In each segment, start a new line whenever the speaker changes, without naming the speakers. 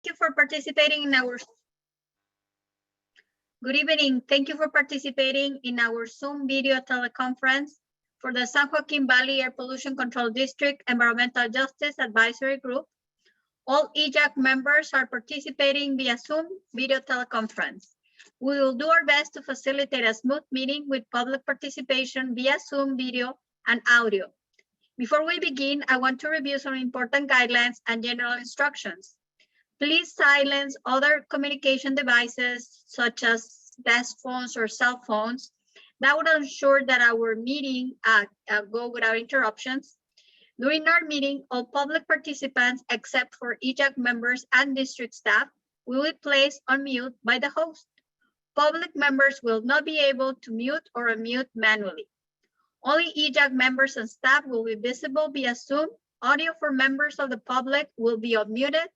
you for participating in our Good evening. Thank you for participating in our Zoom video teleconference for the San Joaquin Valley Air Pollution Control District Environmental Justice Advisory Group. All EJAG members are participating via Zoom video teleconference. We will do our best to facilitate a smooth meeting with public participation via Zoom video and audio. Before we begin, I want to review some important guidelines and general instructions. Please silence other communication devices such as desk phones or cell phones. That would ensure that our meeting go without interruptions. During our meeting, all public participants except for EJAG members and district staff will be placed on mute by the host. Public members will not be able to mute or unmute manually. Only EJAG members and staff will be visible via Zoom. Audio for members of the public will be unmuted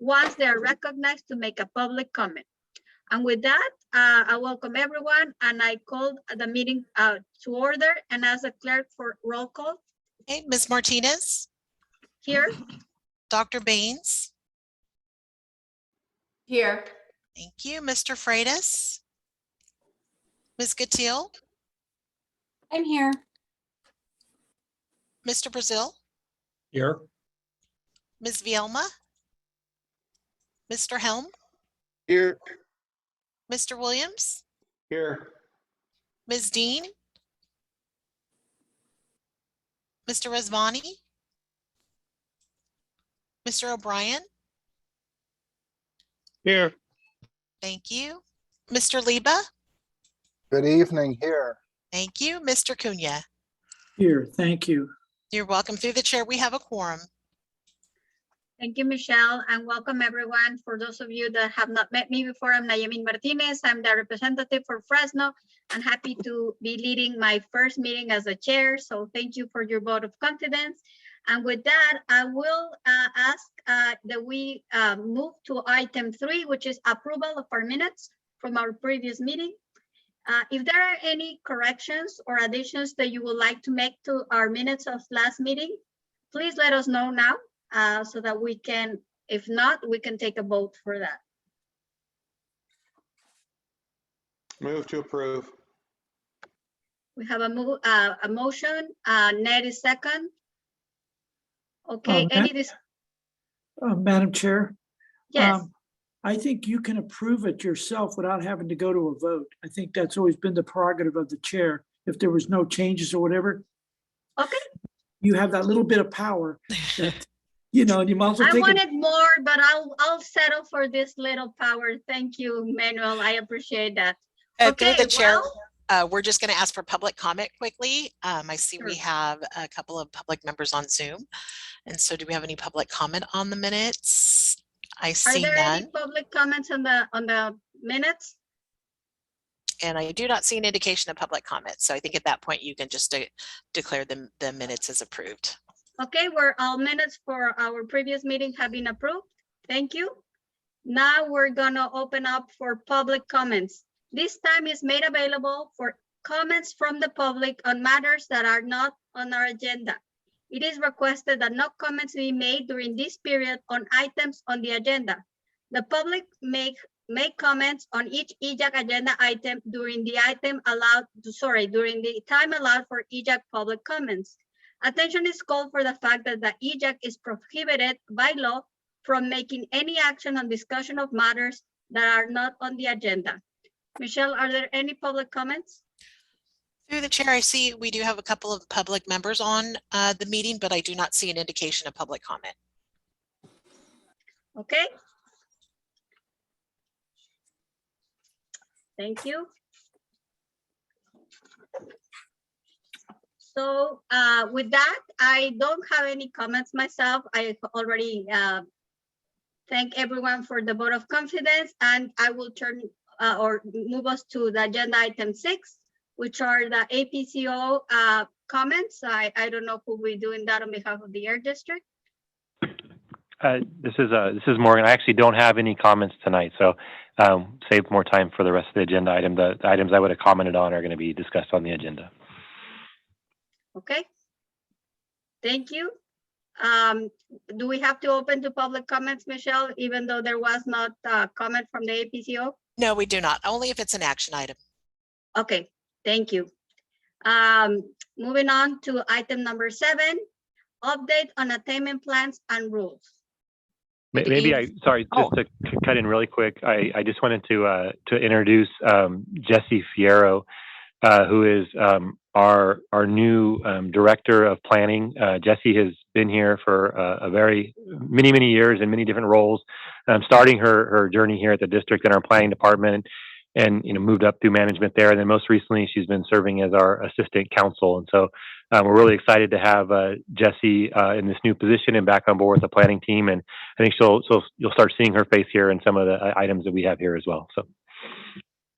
once they are recognized to make a public comment. And with that, I welcome everyone and I call the meeting to order and ask the clerk for roll call.
Okay, Ms. Martinez.
Here.
Dr. Baines.
Here.
Thank you. Mr. Freitas. Ms. Gatil.
I'm here.
Mr. Brazil.
Here.
Ms. Vielma. Mr. Helm.
Here.
Mr. Williams.
Here.
Ms. Dean. Mr. Rezvani. Mr. O'Brien.
Here.
Thank you. Mr. Liba.
Good evening here.
Thank you. Mr. Cunha.
Here, thank you.
You're welcome. Through the chair, we have a quorum.
Thank you, Michelle, and welcome everyone. For those of you that have not met me before, I'm Nayamin Martinez. I'm the representative for Fresno. I'm happy to be leading my first meeting as a chair. So thank you for your vote of confidence. And with that, I will ask that we move to item 3, which is approval of our minutes from our previous meeting. If there are any corrections or additions that you would like to make to our minutes of last meeting, please let us know now so that we can, if not, we can take a vote for that.
Move to approve.
We have a motion. Ned is second. Okay,
Madam Chair?
Yes.
I think you can approve it yourself without having to go to a vote. I think that's always been the prerogative of the chair. If there was no changes or whatever,
Okay.
you have that little bit of power that, you know, and you might as well
I
take it.
wanted more, but I'll settle for this little power. Thank you, Manuel. I appreciate that.
Through the chair,
well,
we're just going to ask for public comment quickly. I see we
Sure.
have a couple of public members on Zoom. And so do we have any public comment on the minutes? I
are
see
there any
none.
public comments on the minutes?
And I do not see an indication of public comment. So I think at that point, you can just declare the minutes as approved.
Okay, where all minutes for our previous meeting have been approved. Thank you. Now we're gonna open up for public comments. This time is made available for comments from the public on matters that are not on our agenda. It is requested that no comments be made during this period on items on the agenda. The public make comments on each EJAG agenda item during the during the time allowed for EJAG public comments. Attention is called for the fact that the EJAG is prohibited by law from making any action on discussion of matters that are not on the agenda. Michelle, are there any public comments?
Through the chair, I see we do have a couple of public members on the meeting, but I do not see an indication of public comment.
Okay. Thank you. So with that, I don't have any comments myself. I already thank everyone for the vote of confidence, and I will turn or move us to the agenda item 6, which are the APCO comments. I don't know who we're doing that on behalf of the Air District.
This is Morgan. I actually don't have any comments tonight, so save more time for the rest of the agenda item. The items I would have commented on are going to be discussed on the agenda.
Okay. Thank you. Do we have to open to public comments, Michelle, even though there was not a comment from the APCO?
No, we do not. Only if it's an action item.
Okay, thank you. Moving on to item number 7, update on attainment plans and rules.
Maybe sorry, just to cut in really quick. I just wanted to introduce Jesse Fierro, who is our new director of planning. Jesse has been here for a many years in many different roles, starting her journey here at the district in our planning department, and moved up through management there. And then most recently, she's been serving as our assistant counsel. And so we're really excited to have Jesse in this new position and back on board with the planning team. And I think you'll start seeing her face here in some of the items that we have here as well. So.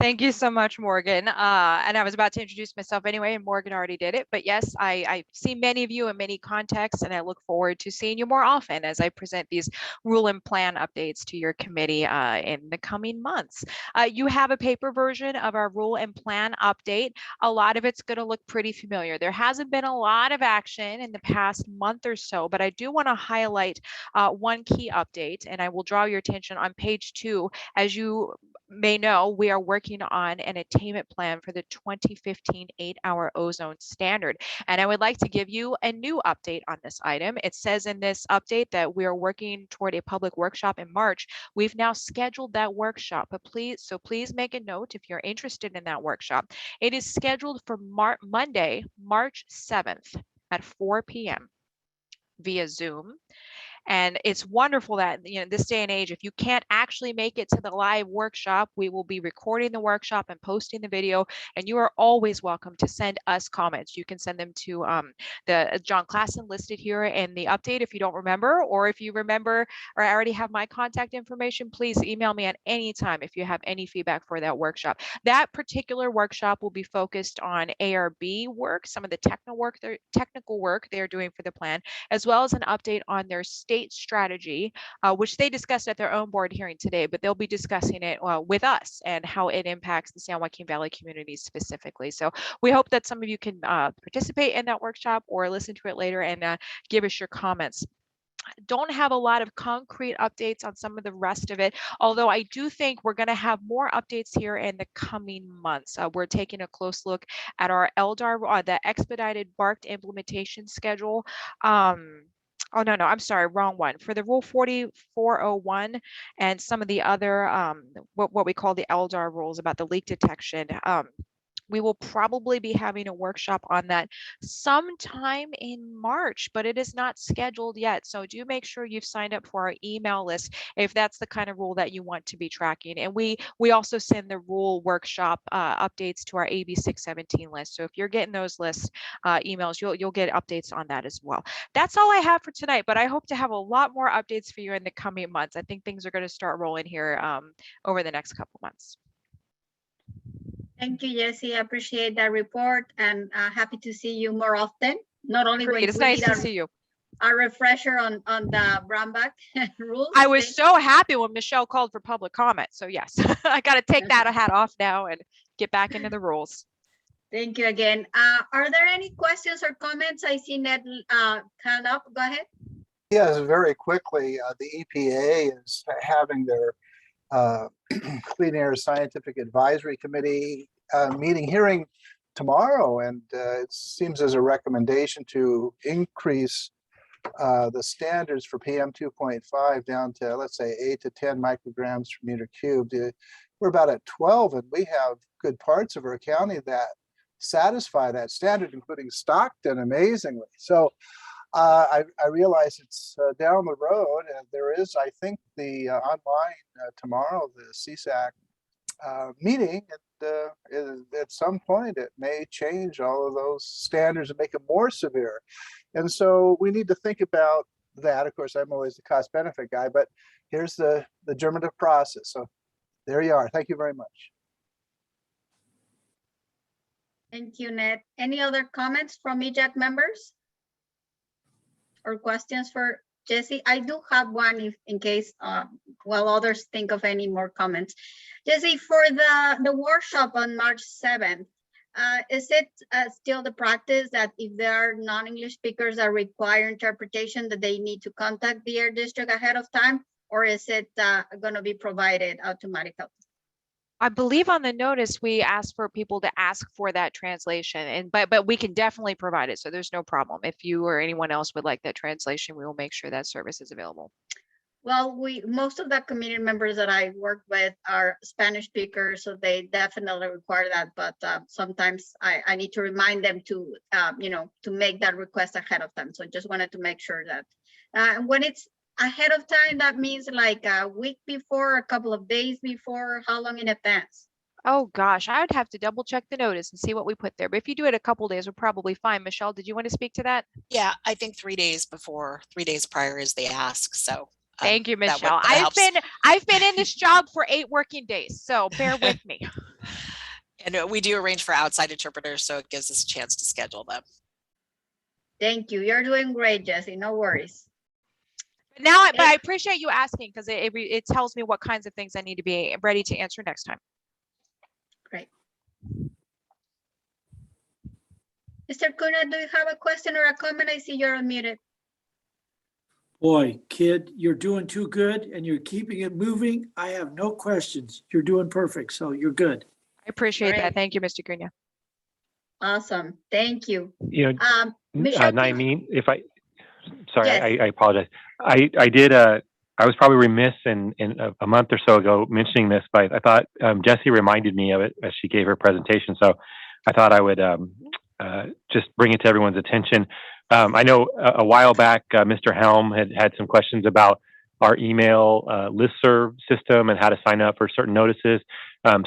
Thank you so much, Morgan. And I was about to introduce myself anyway, and Morgan already did it. But yes, I see many of you in many contexts, and I look forward to seeing you more often as I present these rule and plan updates to your committee in the coming months. You have a paper version of our rule and plan update. A lot of it's going to look pretty familiar. There hasn't been a lot of action in the past month or so, but I do want to highlight one key update, and I will draw your attention on page 2. As you may know, we are working on an attainment plan for the 2015 8-hour ozone standard. And I would like to give you a new update on this item. It says in this update that we are working toward a public workshop in March. We've now scheduled that workshop, but please make a note if you're interested in that workshop. It is scheduled for Monday, March 7th at 4 p.m. via Zoom. And it's wonderful that, this day and age, if you can't actually make it to the live workshop, we will be recording the workshop and posting the video. And you are always welcome to send us comments. You can send them to the John Klassen listed here in the update if you don't remember, or if you remember or I already have my contact information, please email me at any time if you have any feedback for that workshop. That particular workshop will be focused on ARB work, some of the technical work they're doing for the plan, as well as an update on their state strategy, which they discussed at their own board hearing today, but they'll be discussing it with us and how it impacts the San Joaquin Valley community specifically. So we hope that some of you can participate in that workshop or listen to it later and give us your comments. Don't have a lot of concrete updates on some of the rest of it, although I do think we're going to have more updates here in the coming months. We're taking a close look at our LDAR, the expedited barked implementation schedule. Oh, no, I'm sorry, wrong one. For the Rule 4401 and some of the other, what we call the LDAR rules about the leak detection, we will probably be having a workshop on that sometime in March, but it is not scheduled yet. So do make sure you've signed up for our email list if that's the kind of rule that you want to be tracking. And we also send the rule workshop updates to our AB 617 list. So if you're getting those list emails, you'll get updates on that as well. That's all I have for tonight, but I hope to have a lot more updates for you in the coming months. I think things are going to start rolling here over the next couple months.
Thank you, Jesse. I appreciate that report, and happy to see you more often. Not only
Great.
when
It's
we
nice
need
to see you.
a refresher on the brown bag rules.
I was so happy when Michelle called for public comment. So yes, I got to take that hat off now and get back into the rules.
Thank you again. Are there any questions or comments? I see Ned hand up. Go ahead.
Yes, very quickly, the EPA is having their Clean Air Scientific Advisory Committee hearing tomorrow, and it seems as a recommendation to increase the standards for PM 2.5 down to, let's say, 8 to 10 micrograms per meter cubed. We're about at 12, and we have good parts of our county that satisfy that standard, including Stockton, amazingly. So I realize it's down the road, and there is, I think, the online tomorrow, the CSAC meeting, and at some point it may change all of those standards and make them more severe. And so we need to think about that. Of course, I'm always the cost benefit guy, but here's the germinative process. So there you are. Thank you very much.
Thank you, Ned. Any other comments from EJAG members? Or questions for Jesse? I do have one if in case while others think of any more comments. Jesse, for the workshop on March 7th, Is it still the practice that if there are non-English speakers that require interpretation, that they need to contact the air district ahead of time? Or is it going to be provided automatically?
I believe on the notice, we asked for people to ask for that translation, and but we can definitely provide it. So there's no problem. If you or anyone else would like that translation, we will make sure that service is available.
Well, most of the community members that I work with are Spanish speakers, so they definitely require that. But sometimes I need to remind them to, to make that request ahead of time. So just wanted to make sure that when it's ahead of time, that means like a week before, a couple of days before, how long in advance?
Oh gosh, I would have to double check the notice and see what we put there. But if you do it a couple days, we're probably fine. Michelle, did you want to speak to that?
Yeah, I think 3 days before, 3 days prior is the ask. So
Thank you,
that
Michelle.
helps.
I've been in this job for 8 working days, so bear with me.
And we do arrange for outside interpreters, so it gives us a chance to schedule them.
Thank you. You're doing great, Jessie. No worries.
But I appreciate you asking, because it tells me what kinds of things I need to be ready to answer next time.
Great. Mr. Cunha, do you have a question or a comment? I see you're unmuted.
Boy, kid, you're doing too good and you're keeping it moving. I have no questions. You're doing perfect, so you're good.
I appreciate
Great.
that. Thank you, Mr. Cunha.
Awesome. Thank you.
You know,
Michelle,
Naimeen, sorry,
Yes.
I apologize. I was probably remiss in a month or so ago mentioning this, but I thought Jessie reminded me of it as she gave her presentation. So I thought I would just bring it to everyone's attention. I know a while back, Mr. Helm had some questions about our email listserv system and how to sign up for certain notices.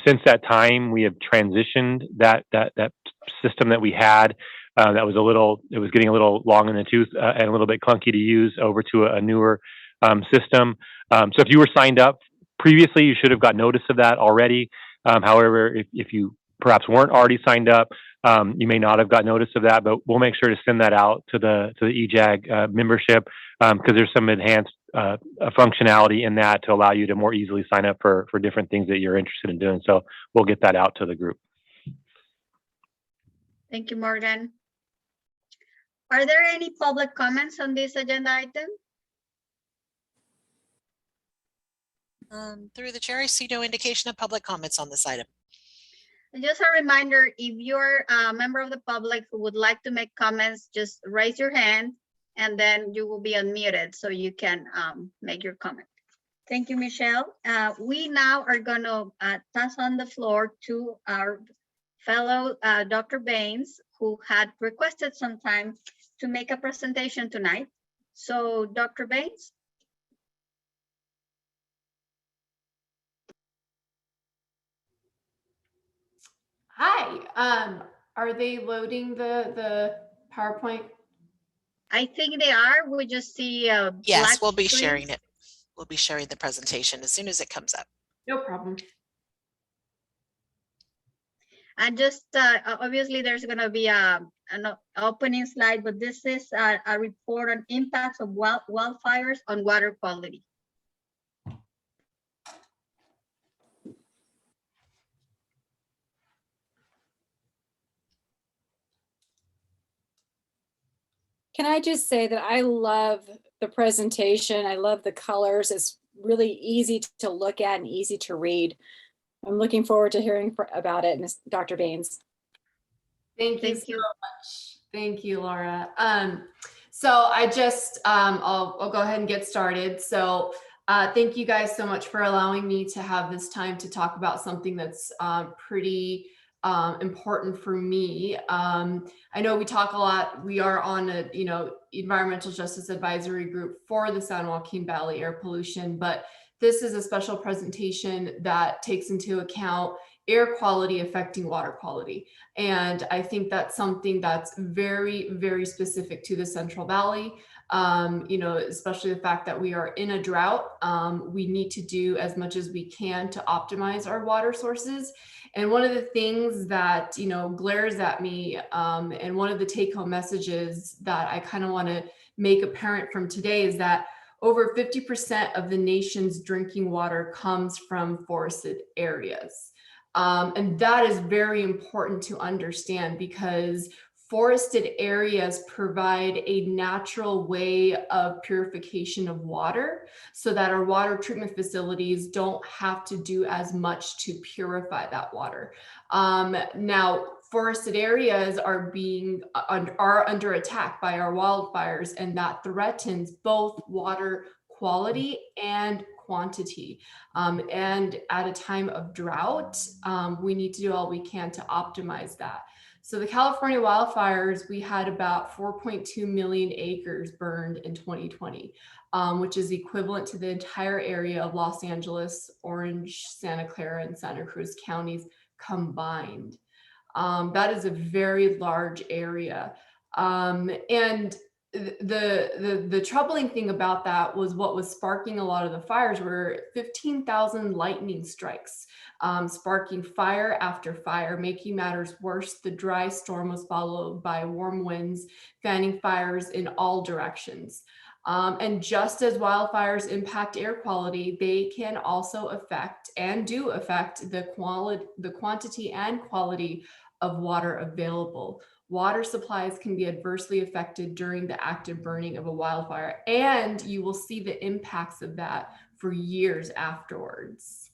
Since that time, we have transitioned that system that we had. It was getting a little long in the tooth and a little bit clunky to use, over to a newer system. So if you were signed up previously, you should have got notice of that already. However, if you perhaps weren't already signed up, you may not have got notice of that, but we'll make sure to send that out to the EJAG membership, because there's some enhanced functionality in that to allow you to more easily sign up for different things that you're interested in doing. So we'll get that out to the group.
Thank you, Morgan. Are there any public comments on this agenda item?
Through the chair, I see no indication of public comments on this item.
And just a reminder, if you're a member of the public who would like to make comments, just raise your hand and then you will be unmuted so you can make your comment. Thank you, Michelle. We now are going to pass on the floor to our fellow Dr. Baines, who had requested some time to make a presentation tonight. So Dr. Baines.
Hi, are they loading the PowerPoint?
I think they are. We just see
Yes, we'll be
screen.
sharing it. We'll be sharing the presentation as soon as it comes up.
No problem.
And just obviously there's going to be an opening slide, but this is a report on impacts of wildfires on water quality.
Can I just say that I love the presentation. I love the colors. It's really easy to look at and easy to read. I'm looking forward to hearing about it, Ms. Dr. Baines.
Thank you so much. Thank you, Laura. So I just, I'll go ahead and get started. So thank you guys so much for allowing me to have this time to talk about something that's pretty important for me. I know we talk a lot. We are on a, environmental justice advisory group for the San Joaquin Valley air pollution, but this is a special presentation that takes into account air quality affecting water quality. And I think that's something that's very, very specific to the Central Valley. Especially the fact that we are in a drought. We need to do as much as we can to optimize our water sources. And one of the things that, glares at me, and one of the take-home messages that I kind of want to make apparent from today is that over 50% of the nation's drinking water comes from forested areas. And that is very important to understand because forested areas provide a natural way of purification of water so that our water treatment facilities don't have to do as much to purify that water. Now, forested areas are under attack by our wildfires, and that threatens both water quality and quantity. And at a time of drought, we need to do all we can to optimize that. So the California wildfires, we had about 4.2 million acres burned in 2020, which is equivalent to the entire area of Los Angeles, Orange, Santa Clara, and Santa Cruz counties combined. That is a very large area. And the troubling thing about that was what was sparking a lot of the fires were 15,000 lightning strikes, sparking fire after fire. Making matters worse, the dry storm was followed by warm winds, fanning fires in all directions. And just as wildfires impact air quality, they can also affect and do affect the quantity and quality of water available. Water supplies can be adversely affected during the active burning of a wildfire, and you will see the impacts of that for years afterwards.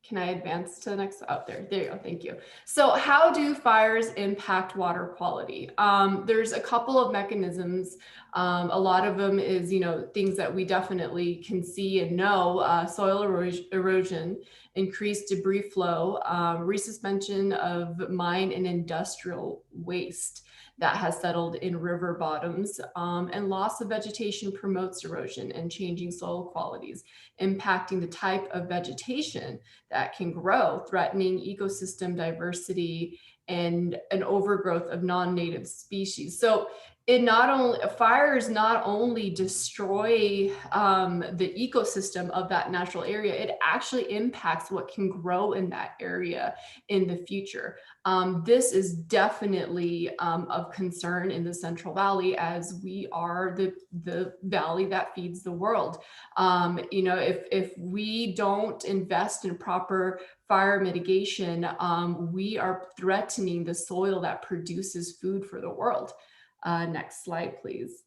Can I advance to the next? Oh, there you go. Thank you. So how do fires impact water quality? There's a couple of mechanisms. A lot of them is, things that we definitely can see and know, soil erosion, increased debris flow, resuspension of mine and industrial waste that has settled in river bottoms, and loss of vegetation promotes erosion and changing soil qualities, impacting the type of vegetation that can grow, threatening ecosystem diversity and an overgrowth of non-native species. So fires not only destroy the ecosystem of that natural area, it actually impacts what can grow in that area in the future. This is definitely of concern in the Central Valley, as we are the valley that feeds the world. If we don't invest in proper fire mitigation, we are threatening the soil that produces food for the world. Next slide, please.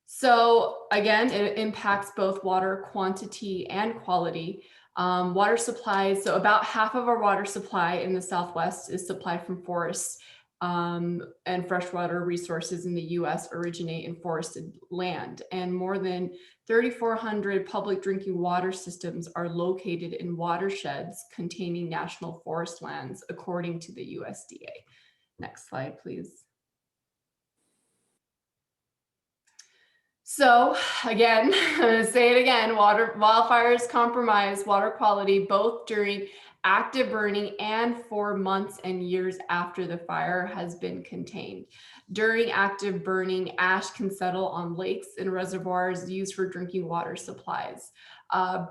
So again, it impacts both water quantity and quality. Water supplies, so about half of our water supply in the Southwest is supplied from forests, and freshwater resources in the US originate in forested land. And more than 3,400 public drinking water systems are located in watersheds containing national forest lands, according to the USDA. Next slide, please. So again, I'm going to say it again, wildfires compromise water quality both during active burning and for months and years after the fire has been contained. During active burning, ash can settle on lakes and reservoirs used for drinking water supplies.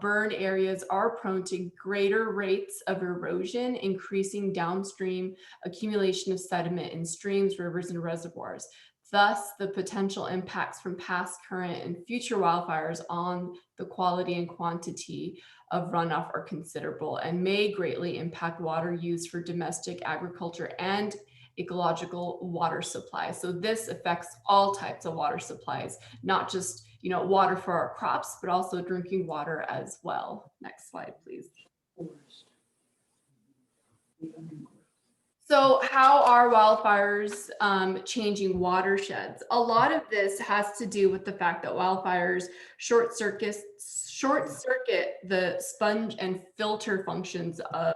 Burned areas are prone to greater rates of erosion, increasing downstream accumulation of sediment in streams, rivers, and reservoirs. Thus, the potential impacts from past, current, and future wildfires on the quality and quantity of runoff are considerable and may greatly impact water use for domestic agriculture and ecological water supply. So this affects all types of water supplies, not just water for our crops, but also drinking water as well. Next slide, please. So how are wildfires changing watersheds? A lot of this has to do with the fact that wildfires short circuit the sponge and filter functions of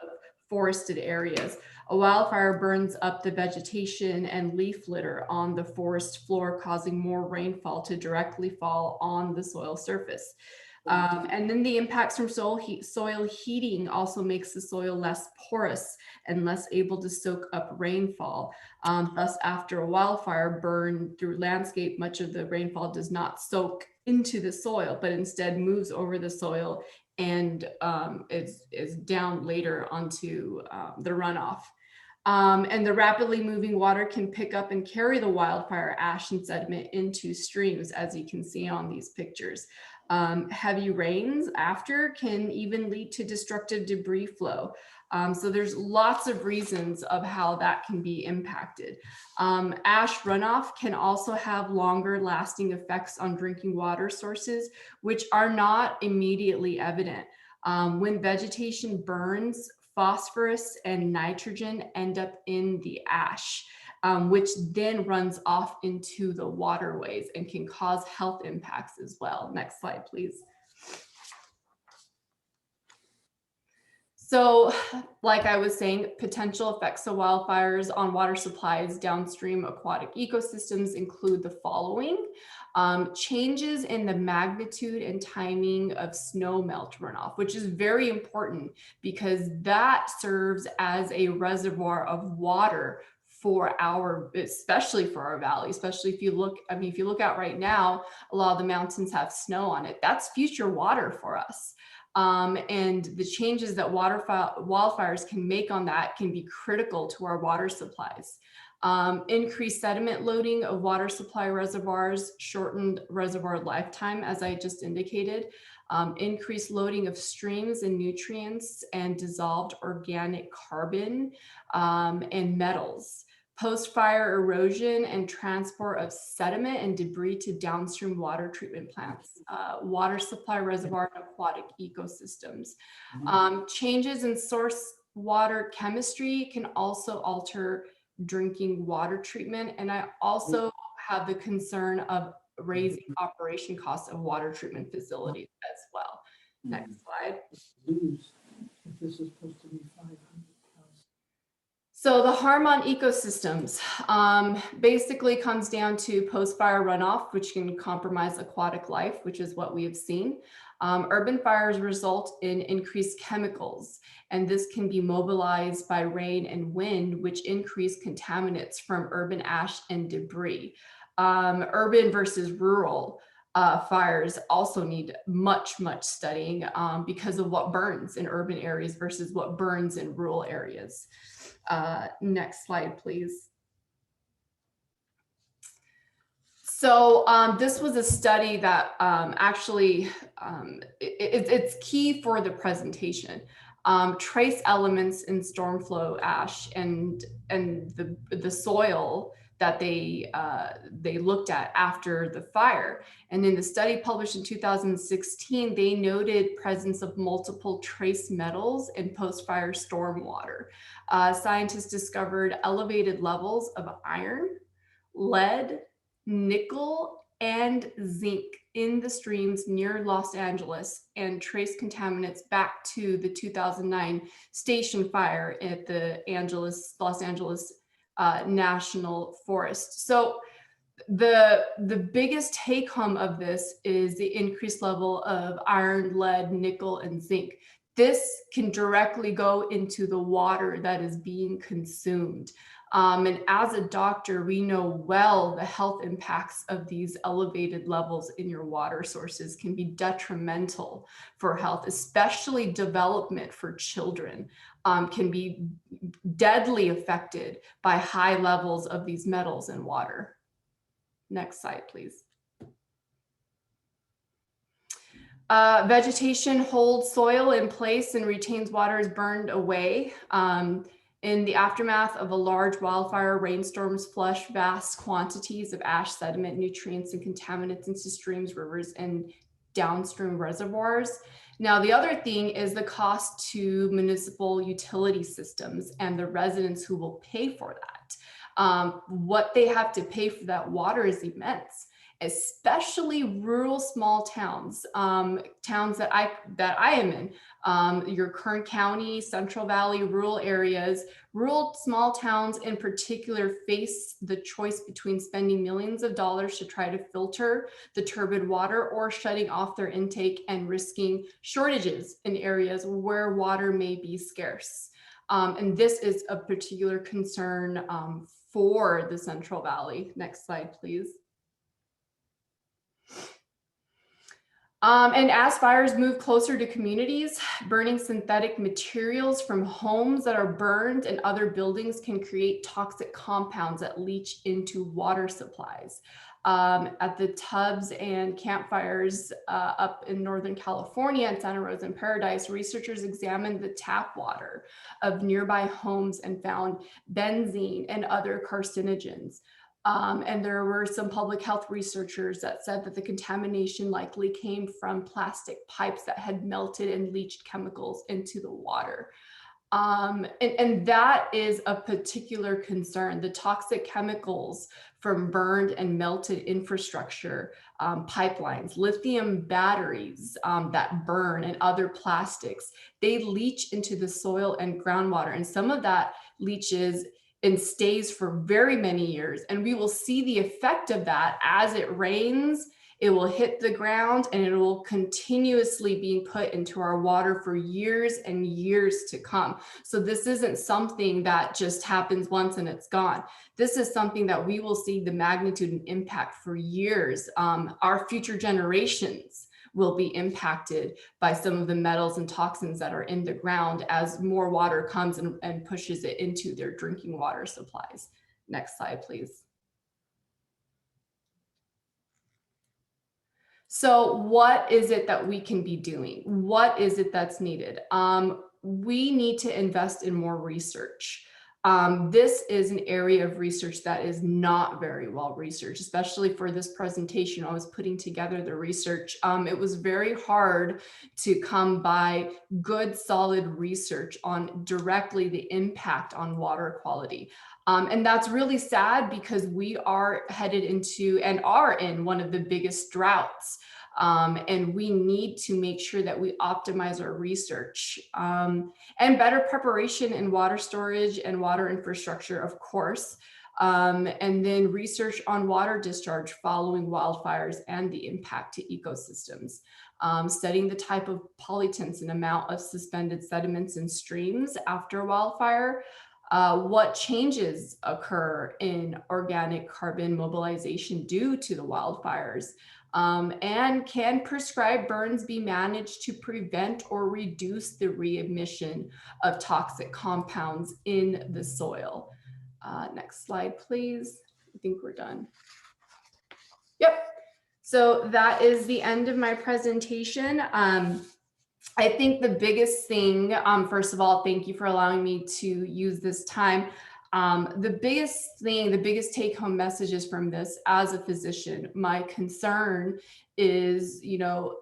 forested areas. A wildfire burns up the vegetation and leaf litter on the forest floor, causing more rainfall to directly fall on the soil surface. And then the impacts from soil heating also makes the soil less porous and less able to soak up rainfall. Thus, after a wildfire burn through landscape, much of the rainfall does not soak into the soil, but instead moves over the soil and is down later onto the runoff. And the rapidly moving water can pick up and carry the wildfire ash and sediment into streams, as you can see on these pictures. Heavy rains after can even lead to destructive debris flow. So there's lots of reasons of how that can be impacted. Ash runoff can also have longer lasting effects on drinking water sources, which are not immediately evident. When vegetation burns, phosphorus and nitrogen end up in the ash, which then runs off into the waterways and can cause health impacts as well. Next slide, please. So, like I was saying, potential effects of wildfires on water supplies, downstream aquatic ecosystems include the following. Changes in the magnitude and timing of snow melt runoff, which is very important because that serves as a reservoir of water for especially for our valley, especially if you look, I mean, if you look out right now, a lot of the mountains have snow on it. That's future water for us. And the changes that wildfires can make on that can be critical to our water supplies. Increased sediment loading of water supply reservoirs, shortened reservoir lifetime, as I just indicated, increased loading of streams and nutrients and dissolved organic carbon and metals. Post-fire erosion and transport of sediment and debris to downstream water treatment plants, water supply reservoir and aquatic ecosystems. Changes in source water chemistry can also alter drinking water treatment. And I also have the concern of raising operation costs of water treatment facilities as well. Next slide.
This is supposed to be 500.
So the harm on ecosystems basically comes down to post-fire runoff, which can compromise aquatic life, which is what we have seen. Urban fires result in increased chemicals, and this can be mobilized by rain and wind, which increase contaminants from urban ash and debris. Urban versus rural fires also need much studying because of what burns in urban areas versus what burns in rural areas. Next slide, please. So this was a study that actually, it's key for the presentation. Trace elements in storm flow ash and the soil that they looked at after the fire. And in the study published in 2016, they noted presence of multiple trace metals in post-fire storm water. Scientists discovered elevated levels of iron, lead, nickel, and zinc in the streams near Los Angeles and traced contaminants back to the 2009 station fire at the Los Angeles National Forest. So the biggest take home of this is the increased level of iron, lead, nickel, and zinc. This can directly go into the water that is being consumed. And as a doctor, we know well the health impacts of these elevated levels in your water sources can be detrimental for health, especially development for children, can be deadly affected by high levels of these metals in water. Next slide, please. Vegetation holds soil in place and retains water as burned away. In the aftermath of a large wildfire, rainstorms flush vast quantities of ash, sediment, nutrients, and contaminants into streams, rivers, and downstream reservoirs. Now, the other thing is the cost to municipal utility systems and the residents who will pay for that. What they have to pay for that water is immense, especially rural small towns, towns that I am in, your Kern County, Central Valley, rural areas. Rural small towns in particular face the choice between spending millions of dollars to try to filter the turbid water or shutting off their intake and risking shortages in areas where water may be scarce. And this is a particular concern for the Central Valley. Next slide, please. And as fires move closer to communities, burning synthetic materials from homes that are burned and other buildings can create toxic compounds that leach into water supplies. At the Tubbs and campfires up in Northern California and Santa Rosa and Paradise, researchers examined the tap water of nearby homes and found benzene and other carcinogens. And there were some public health researchers that said that the contamination likely came from plastic pipes that had melted and leached chemicals into the water. And that is a particular concern. The toxic chemicals from burned and melted infrastructure, pipelines, lithium batteries that burn, and other plastics, they leach into the soil and groundwater. And some of that leaches and stays for very many years. And we will see the effect of that as it rains. It will hit the ground and it will continuously be put into our water for years and years to come. So this isn't something that just happens once and it's gone. This is something that we will see the magnitude and impact for years. Our future generations will be impacted by some of the metals and toxins that are in the ground as more water comes and pushes it into their drinking water supplies. Next slide, please. So what is it that we can be doing? What is it that's needed? We need to invest in more research. This is an area of research that is not very well researched, especially for this presentation. I was putting together the research. It was very hard to come by good, solid research on directly the impact on water quality. And that's really sad because we are headed into and are in one of the biggest droughts. And we need to make sure that we optimize our research and better preparation in water storage and water infrastructure, of course. And then research on water discharge following wildfires and the impact to ecosystems. Studying the type of pollutants and amount of suspended sediments in streams after wildfire. What changes occur in organic carbon mobilization due to the wildfires? And can prescribed burns be managed to prevent or reduce the reemission of toxic compounds in the soil? Next slide, please. I think we're done. Yep. So that is the end of my presentation. I think the biggest thing, first of all, thank you for allowing me to use this time. The biggest thing, the biggest take home messages from this as a physician, my concern is,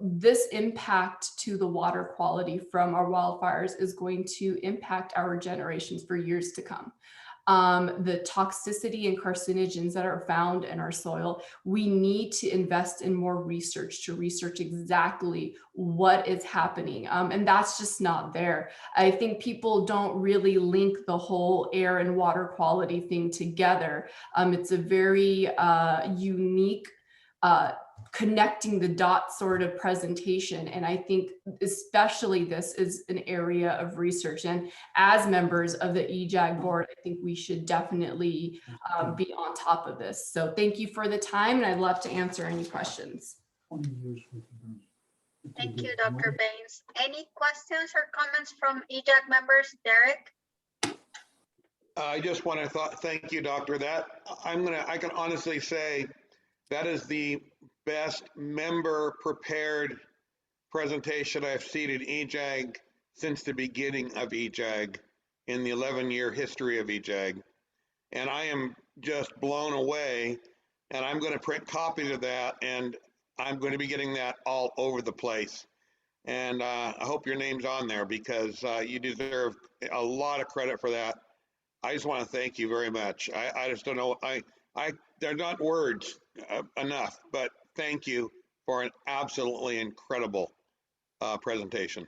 this impact to the water quality from our wildfires is going to impact our generations for years to come. The toxicity and carcinogens that are found in our soil, we need to invest in more research to research exactly what is happening. And that's just not there. I think people don't really link the whole air and water quality thing together. It's a very unique connecting the dots sort of presentation. And I think especially this is an area of research. And as members of the EJAG board, I think we should definitely be on top of this. So thank you for the time, and I'd love to answer any questions.
Thank you, Dr. Baines. Any questions or comments from EJAG members? Derek?
I just want to thank you, Doctor. I can honestly say that is the best member prepared presentation I've seen in EJAG since the beginning of EJAG in the 11-year history of EJAG. And I am just blown away, and I'm going to print copies of that, and I'm going to be getting that all over the place. And I hope your name's on there because you deserve a lot of credit for that. I just want to thank you very much. I just don't know. They're not words enough, but thank you for an absolutely incredible presentation.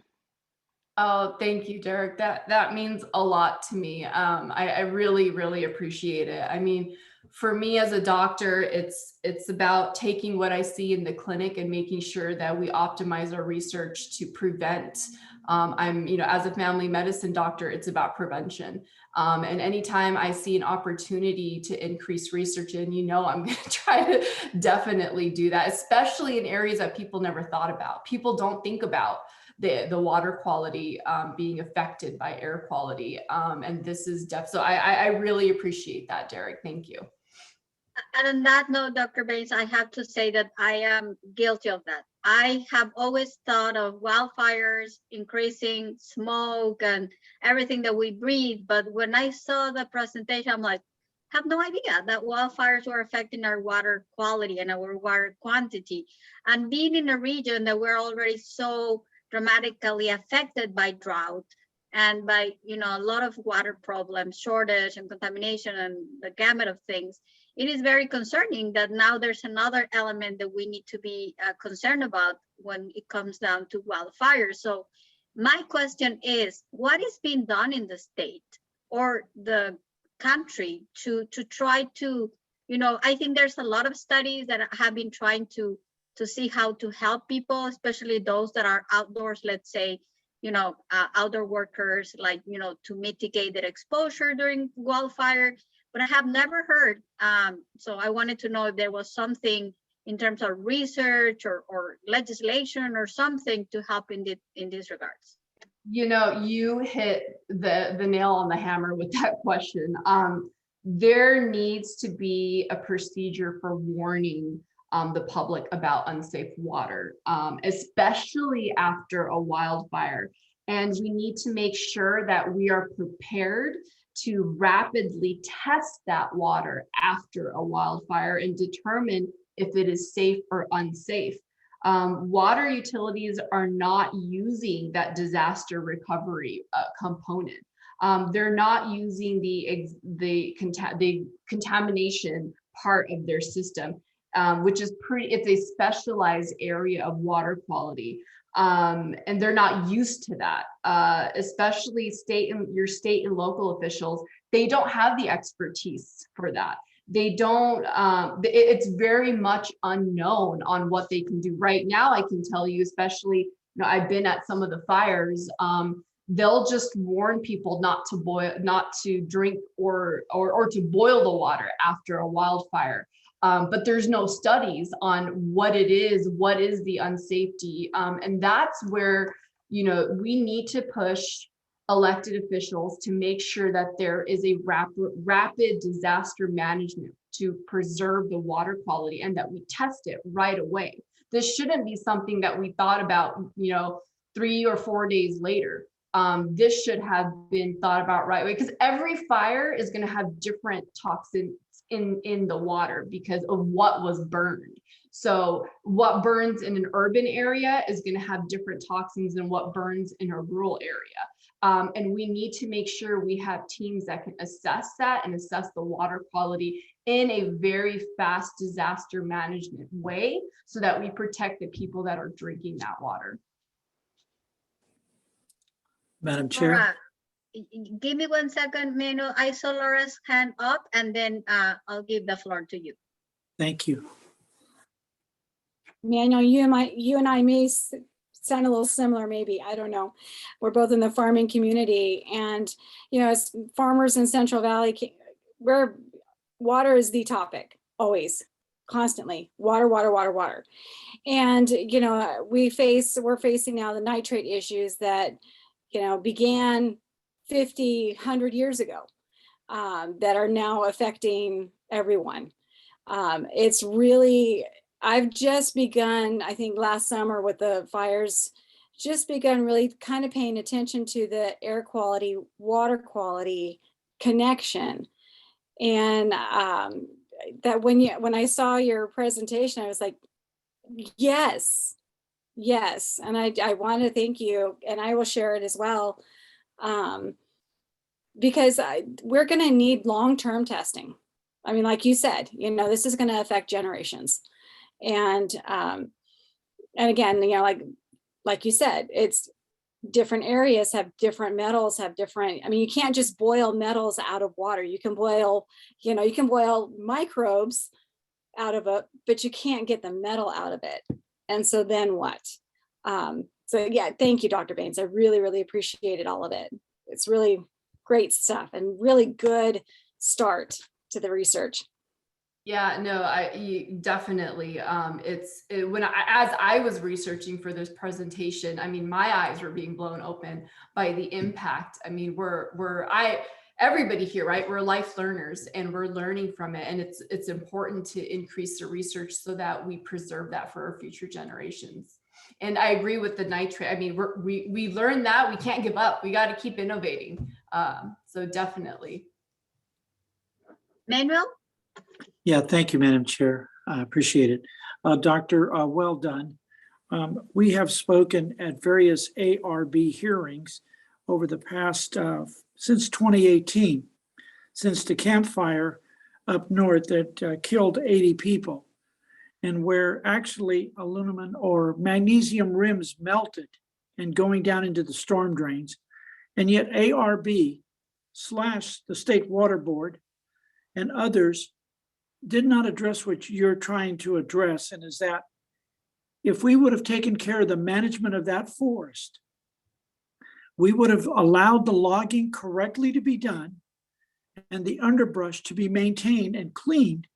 Oh, thank you, Derek. That means a lot to me. I really, really appreciate it. I mean, for me as a doctor, it's about taking what I see in the clinic and making sure that we optimize our research to prevent. I'm, as a family medicine doctor, it's about prevention. And anytime I see an opportunity to increase research in, I'm going to try to definitely do that, especially in areas that people never thought about. People don't think about the water quality being affected by air quality. And this is so I really appreciate that, Derek. Thank you.
And on that note, Dr. Baines, I have to say that I am guilty of that. I have always thought of wildfires, increasing smoke and everything that we breathe. But when I saw the presentation, I'm like, I have no idea that wildfires were affecting our water quality and our water quantity. And being in a region that we're already so dramatically affected by drought and by, a lot of water problems, shortage and contamination and the gamut of things, it is very concerning that now there's another element that we need to be concerned about when it comes down to wildfires. So my question is, what is being done in the state or the country to try to, I think there's a lot of studies that have been trying to see how to help people, especially those that are outdoors, let's say, outdoor workers, like, to mitigate their exposure during wildfire. But I have never heard, so I wanted to know if there was something in terms of research or legislation or something to help in these regards.
You hit the nail on the hammer with that question. There needs to be a procedure for warning the public about unsafe water, especially after a wildfire. And we need to make sure that we are prepared to rapidly test that water after a wildfire and determine if it is safe or unsafe. Water utilities are not using that disaster recovery component. They're not using the contamination part of their system, which is it's a specialized area of water quality. And they're not used to that, especially your state and local officials. They don't have the expertise for that. They don't, it's very much unknown on what they can do. Right now, I can tell you, especially, I've been at some of the fires, they'll just warn people not to drink or to boil the water after a wildfire. But there's no studies on what it is, what is the unsafety. And that's where, we need to push elected officials to make sure that there is a rapid disaster management to preserve the water quality and that we test it right away. This shouldn't be something that we thought about, 3 or 4 days later. This should have been thought about right away, because every fire is going to have different toxins in the water because of what was burned. So what burns in an urban area is going to have different toxins than what burns in a rural area. And we need to make sure we have teams that can assess that and assess the water quality in a very fast disaster management way so that we protect the people that are drinking that water.
Madam Chair.
Laura, give me 1 second, Mano. I saw Laura's hand up, and then I'll give the floor to you.
Thank you.
Manuel, you and I may sound a little similar, maybe, I don't know. We're both in the farming community, and as farmers in Central Valley, where water is the topic, always, constantly, water. And we're facing now the nitrate issues that began 50, 100 years ago, that are now affecting everyone. It's really, I've just begun, I think last summer with the fires, just begun really kind of paying attention to the air quality, water quality connection. And that when I saw your presentation, I was like, yes. And I want to thank you, and I will share it as well. Because we're going to need long-term testing. I mean, like you said, this is going to affect generations. And again, like you said, different areas have different metals, have different, I mean, you can't just boil metals out of water. You can boil, you can boil microbes out of it, but you can't get the metal out of it. And so then what? So yeah, thank you, Dr. Baines. I really, really appreciated all of it. It's really great stuff and really good start to the research.
Yeah, no, definitely. As I was researching for this presentation, I mean, my eyes were being blown open by the impact. I mean, everybody here, right? We're life learners and we're learning from it. And it's important to increase the research so that we preserve that for our future generations. And I agree with the nitrate. I mean, we learned that we can't give up. We got to keep innovating. So definitely.
Manuel?
Yeah, thank you, Madam Chair. I appreciate it. Doctor, well done. We have spoken at various ARB hearings over the past, since 2018, since the campfire up north that killed 80 people, and where actually aluminum or magnesium rims melted and going down into the storm drains. And yet ARB / the State Water Board and others did not address what you're trying to address, and is that if we would have taken care of the management of that forest, we would have allowed the logging correctly to be done and the underbrush to be maintained and cleaned,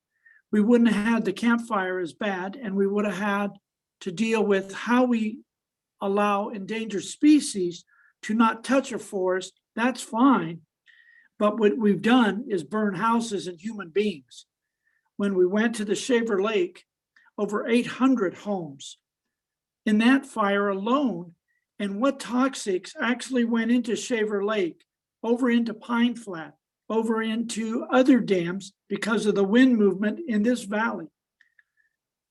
we wouldn't have had the campfire as bad, and we would have had to deal with how we allow endangered species to not touch a forest. That's fine, but what we've done is burn houses and human beings. When we went to the Shaver Lake, over 800 homes in that fire alone, and what toxics actually went into Shaver Lake, over into Pine Flat, over into other dams because of the wind movement in this valley.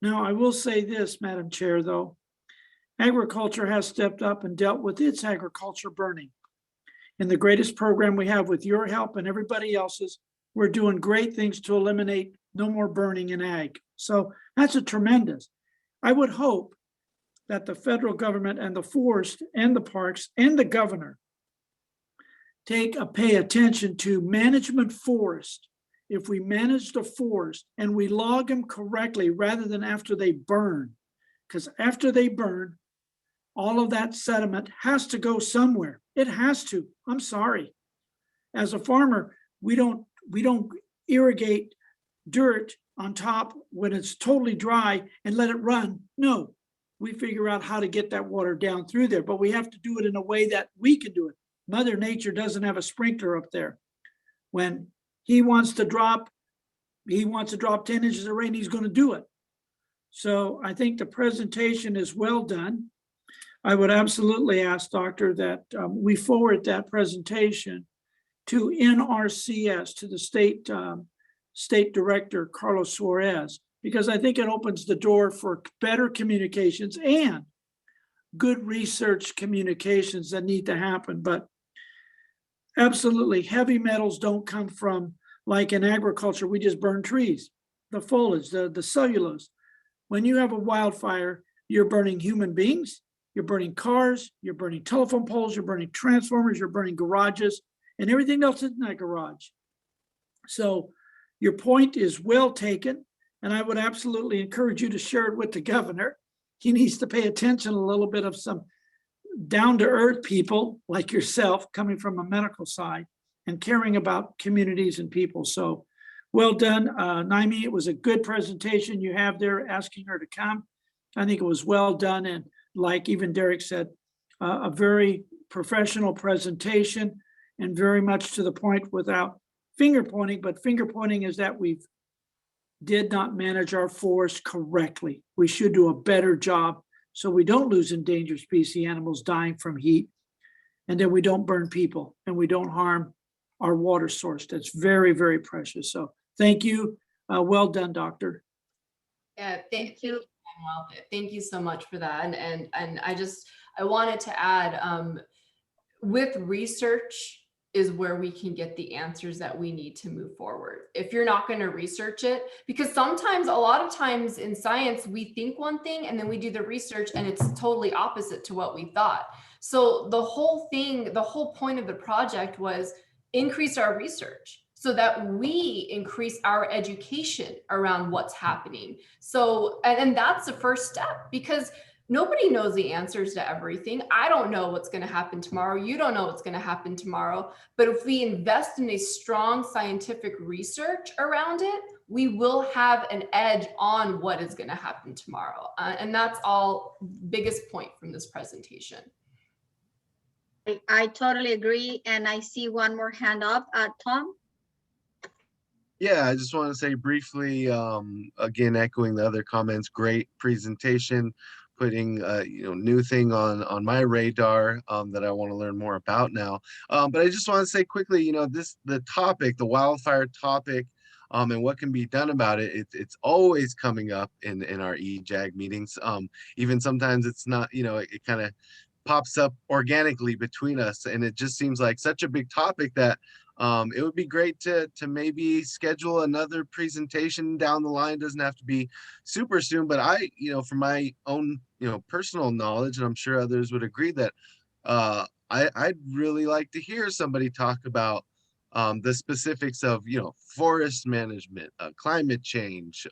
Now, I will say this, Madam Chair, though, agriculture has stepped up and dealt with its agriculture burning. In the greatest program we have with your help and everybody else's, we're doing great things to eliminate no more burning in ag. So that's a tremendous. I would hope that the federal government and the forest and the parks and the governor pay attention to management forest. If we manage the forest and we log them correctly rather than after they burn, because after they burn, all of that sediment has to go somewhere. It has to. I'm sorry. As a farmer, we don't irrigate dirt on top when it's totally dry and let it run. No, we figure out how to get that water down through there, but we have to do it in a way that we can do it. Mother Nature doesn't have a sprinkler up there. When he wants to drop 10 inches of rain, he's going to do it. So I think the presentation is well done. I would absolutely ask, Doctor, that we forward that presentation to NRCS, to the state director, Carlos Suarez, because I think it opens the door for better communications and good research communications that need to happen. But absolutely, heavy metals don't come from, like in agriculture, we just burn trees, the foliage, the cellulose. When you have a wildfire, you're burning human beings, you're burning cars, you're burning telephone poles, you're burning transformers, you're burning garages, and everything else in that garage. So your point is well taken, and I would absolutely encourage you to share it with the governor. He needs to pay attention a little bit of some down-to-earth people like yourself coming from a medical side and caring about communities and people. So well done, Naimi. It was a good presentation you have there, asking her to come. I think it was well done, and like even Derek said, a very professional presentation and very much to the point without finger pointing, but finger pointing is that we did not manage our forest correctly. We should do a better job so we don't lose endangered species animals dying from heat, and then we don't burn people and we don't harm our water source. That's very, very precious. So thank you. Well done, Doctor.
Yeah, thank you. Thank you so much for that. And I wanted to add, with research is where we can get the answers that we need to move forward. If you're not going to research it, because sometimes, a lot of times in science, we think one thing and then we do the research and it's totally opposite to what we thought. So the whole point of the project was increase our research so that we increase our education around what's happening. So, and that's the first step, because nobody knows the answers to everything. I don't know what's going to happen tomorrow. You don't know what's going to happen tomorrow. But if we invest in a strong scientific research around it, we will have an edge on what is going to happen tomorrow. And that's all biggest point from this presentation.
I totally agree. And I see one more hand up. Tom?
Yeah, I just want to say briefly, again, echoing the other comments, great presentation, putting new thing on my radar that I want to learn more about now. But I just want to say quickly, the topic, the wildfire topic, and what can be done about it, it's always coming up in our EJAG meetings. Even sometimes it's not, it kind of pops up organically between us, and it just seems like such a big topic that it would be great to maybe schedule another presentation down the line. It doesn't have to be super soon, but I, from my own, personal knowledge, and I'm sure others would agree that I'd really like to hear somebody talk about the specifics of, forest management, climate change,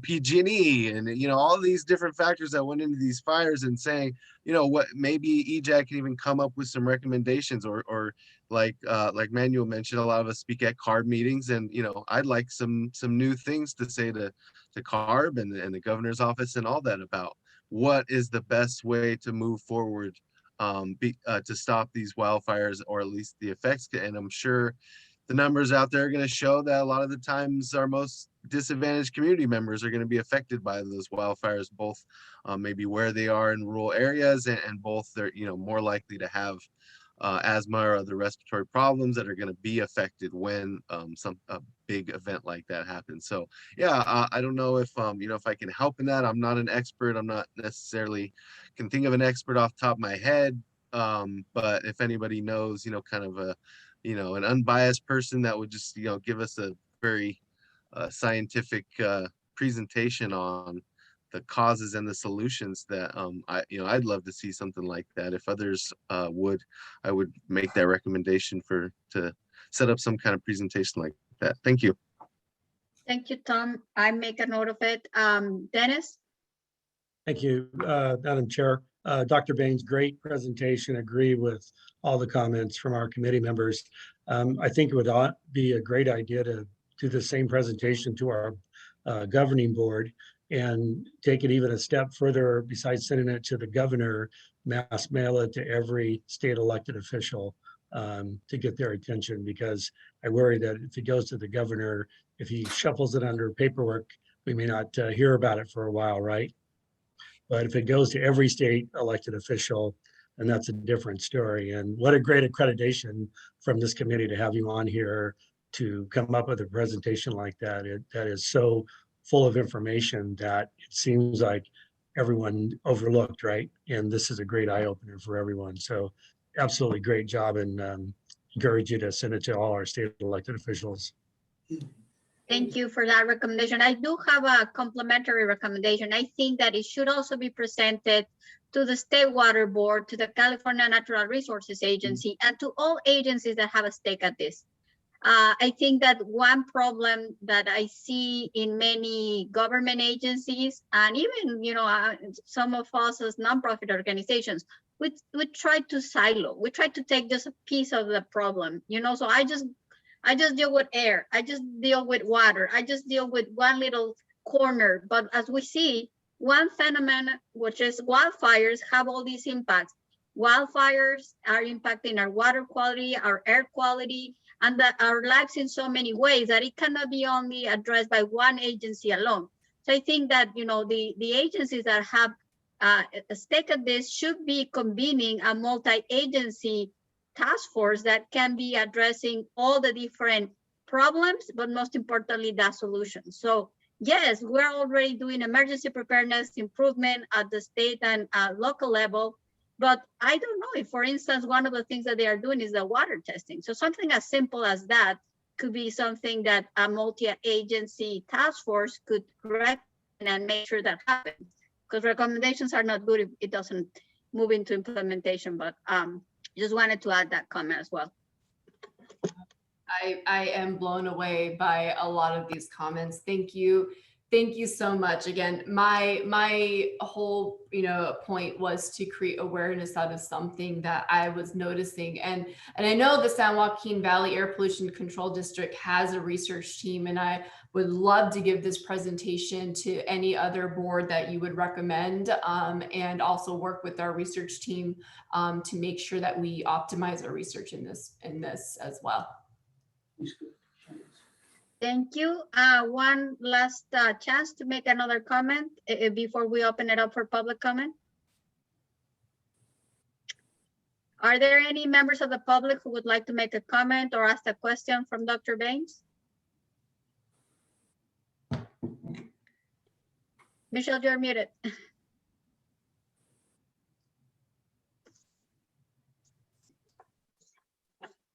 PG&E, and, all these different factors that went into these fires, and saying, what maybe EJAG can even come up with some recommendations, or like Manuel mentioned, a lot of us speak at CARB meetings, and, I'd like some new things to say to CARB and the governor's office and all that about what is the best way to move forward to stop these wildfires, or at least the effects. And I'm sure the numbers out there are going to show that a lot of the times our most disadvantaged community members are going to be affected by those wildfires, both maybe where they are in rural areas, and both they're more likely to have asthma or other respiratory problems that are going to be affected when a big event like that happens. So yeah, I don't know if if I can help in that. I'm not an expert. I'm not necessarily can think of an expert off the top of my head. But if anybody knows, kind of a an unbiased person that would just give us a very scientific presentation on the causes and the solutions, that I'd love to see something like that. If others would, I would make that recommendation to set up some kind of presentation like that. Thank you.
Thank you, Tom. I make a note of it. Dennis?
Thank you, Madam Chair. Dr. Baines, great presentation. Agree with all the comments from our committee members. I think it would be a great idea to do the same presentation to our governing board, and take it even a step further. Besides sending it to the governor, mass mail it to every state elected official to get their attention, because I worry that if it goes to the governor, if he shuffles it under paperwork, we may not hear about it for a while, right? But if it goes to every state elected official, then that's a different story. And what a great accreditation from this committee to have you on here to come up with a presentation like that. That is so full of information that it seems like everyone overlooked, right? And this is a great eye opener for everyone. So absolutely great job, and encourage you to send it to all our state elected officials.
Thank you for that recommendation. I do have a complimentary recommendation. I think that it should also be presented to the State Water Board, to the California Natural Resources Agency, and to all agencies that have a stake at this. I think that one problem that I see in many government agencies, and even some of us as nonprofit organizations, we try to silo. We try to take just a piece of the problem. So I just deal with air. I just deal with water. I just deal with one little corner. But as we see, one phenomenon, which is wildfires, have all these impacts. Wildfires are impacting our water quality, our air quality, and our lives in so many ways that it cannot be only addressed by one agency alone. So I think that the agencies that have a stake at this should be convening a multi-agency task force that can be addressing all the different problems, but most importantly, the solutions. So yes, we're already doing emergency preparedness improvement at the state and local level. But I don't know if, for instance, one of the things that they are doing is the water testing. So something as simple as that could be something that a multi-agency task force could recommend and make sure that happens. Because recommendations are not good if it doesn't move into implementation, but just wanted to add that comment as well.
I am blown away by a lot of these comments. Thank you. Thank you so much. Again, my whole, point was to create awareness out of something that I was noticing. And I know the San Joaquin Valley Air Pollution Control District has a research team, and I would love to give this presentation to any other board that you would recommend, and also work with our research team to make sure that we optimize our research in this as well.
Thank you. One last chance to make another comment before we open it up for public comment. Are there any members of the public who would like to make a comment or ask a question from Dr. Baines? Michelle, you're muted.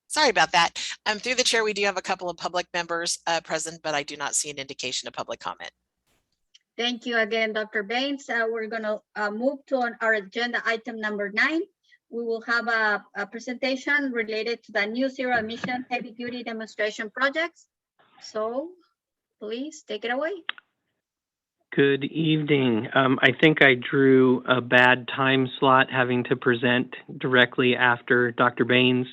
Sorry about that. Through the chair, we do have a couple of public members present, but I do not see an indication of public comment.
Thank you again, Dr. Baines. We're going to move to our agenda item number 9. We will have a presentation related to the new zero emission heavy duty demonstration projects. So please take it away.
Good evening. I think I drew a bad time slot having to present directly after Dr. Baines.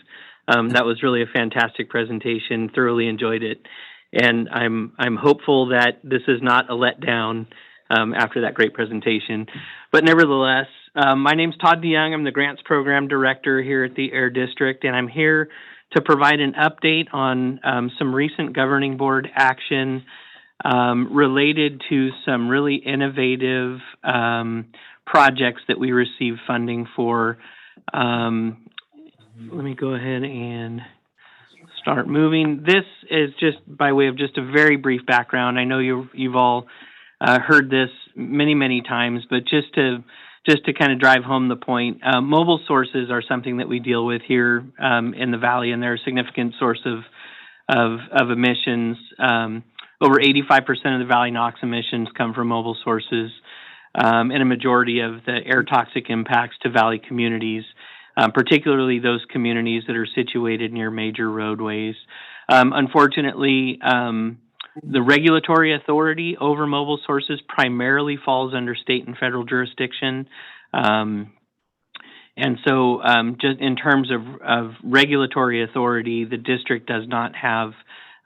That was really a fantastic presentation. Thoroughly enjoyed it, and I'm hopeful that this is not a letdown after that great presentation. But nevertheless, my name's Todd DeYoung. I'm the Grants Program Director here at the Air District, and I'm here to provide an update on some recent governing board action related to some really innovative projects that we received funding for. Let me go ahead and start moving. This is just by way of just a very brief background. I know you've all heard this many times, but just to kind of drive home the point, mobile sources are something that we deal with here in the Valley, and they're a significant source of emissions. Over 85% of the Valley NOx emissions come from mobile sources, and a majority of the air toxic impacts to Valley communities, particularly those communities that are situated near major roadways. Unfortunately, the regulatory authority over mobile sources primarily falls under state and federal jurisdiction. And so just in terms of regulatory authority, the district does not have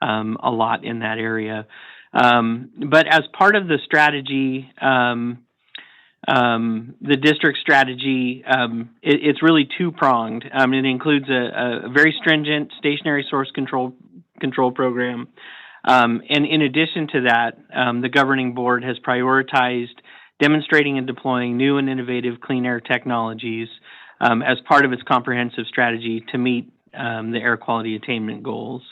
a lot in that area. But as part of the strategy, the district strategy, it's really two-pronged. It includes a very stringent stationary source control program. And in addition to that, the governing board has prioritized demonstrating and deploying new and innovative clean air technologies as part of its comprehensive strategy to meet the air quality attainment goals.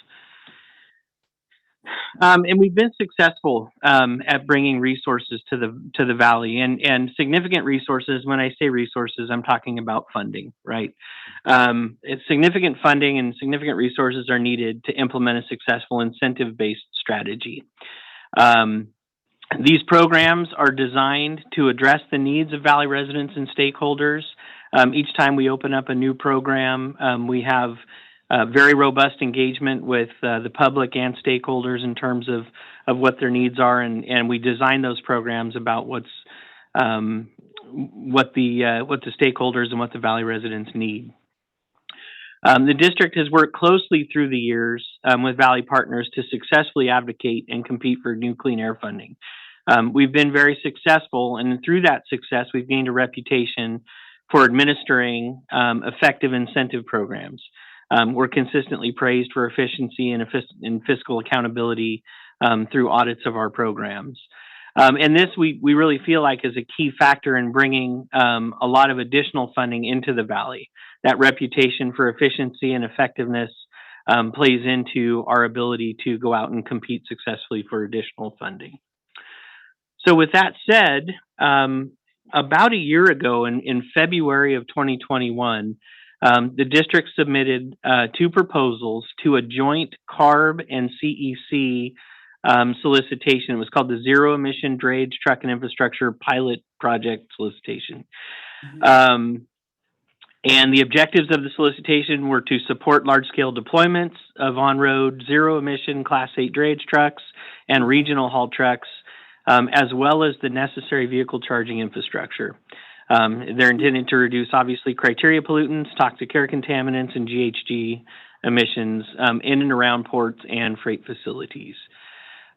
And we've been successful at bringing resources to the Valley, and significant resources. When I say resources, I'm talking about funding, right? It's significant funding and significant resources are needed to implement a successful incentive-based strategy. These programs are designed to address the needs of Valley residents and stakeholders. Each time we open up a new program, we have very robust engagement with the public and stakeholders in terms of what their needs are, and we design those programs about what the stakeholders and what the Valley residents need. The district has worked closely through the years with Valley partners to successfully advocate and compete for new clean air funding. We've been very successful, and through that success, we've gained a reputation for administering effective incentive programs. We're consistently praised for efficiency and fiscal accountability through audits of our programs. And this we really feel like is a key factor in bringing a lot of additional funding into the Valley. That reputation for efficiency and effectiveness plays into our ability to go out and compete successfully for additional funding. So with that said, about a year ago in February of 2021, the district submitted 2 proposals to a joint CARB and CEC solicitation. It was called the Zero Emission Draids Truck and Infrastructure Pilot Project Solicitation. And the objectives of the solicitation were to support large-scale deployments of on-road zero-emission Class 8 drayage trucks and regional haul trucks, as well as the necessary vehicle charging infrastructure. They're intended to reduce, obviously, criteria pollutants, toxic air contaminants, and GHG emissions in and around ports and freight facilities.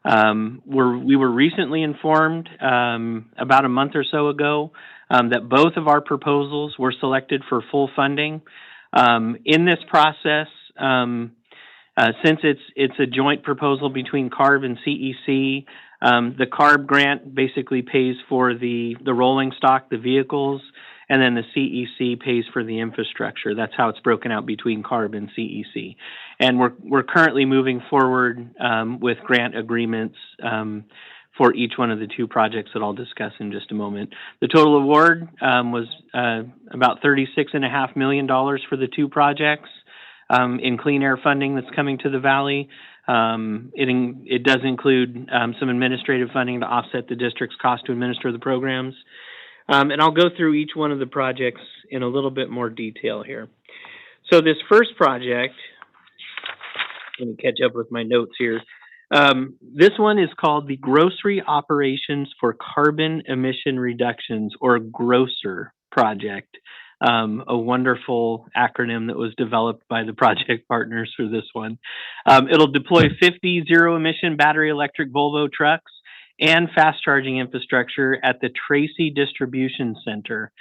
We were recently informed about a month or so ago that both of our proposals were selected for full funding. In this process, since it's a joint proposal between CARB and CEC, the CARB grant basically pays for the rolling stock, the vehicles, and then the CEC pays for the infrastructure. That's how it's broken out between CARB and CEC. And we're currently moving forward with grant agreements for each one of the two projects that I'll discuss in just a moment. The total award was about $36.5 million for the two projects in clean air funding that's coming to the Valley. It does include some administrative funding to offset the district's cost to administer the programs. And I'll go through each one of the projects in a little bit more detail here. So this first project, let me catch up with my notes here. This one is called the Grocery Operations for Carbon Emission Reductions, or GROCER project. A wonderful acronym that was developed by the project partners for this one. It'll deploy 50 zero-emission battery electric Volvo trucks and fast charging infrastructure at the Tracy Distribution Center.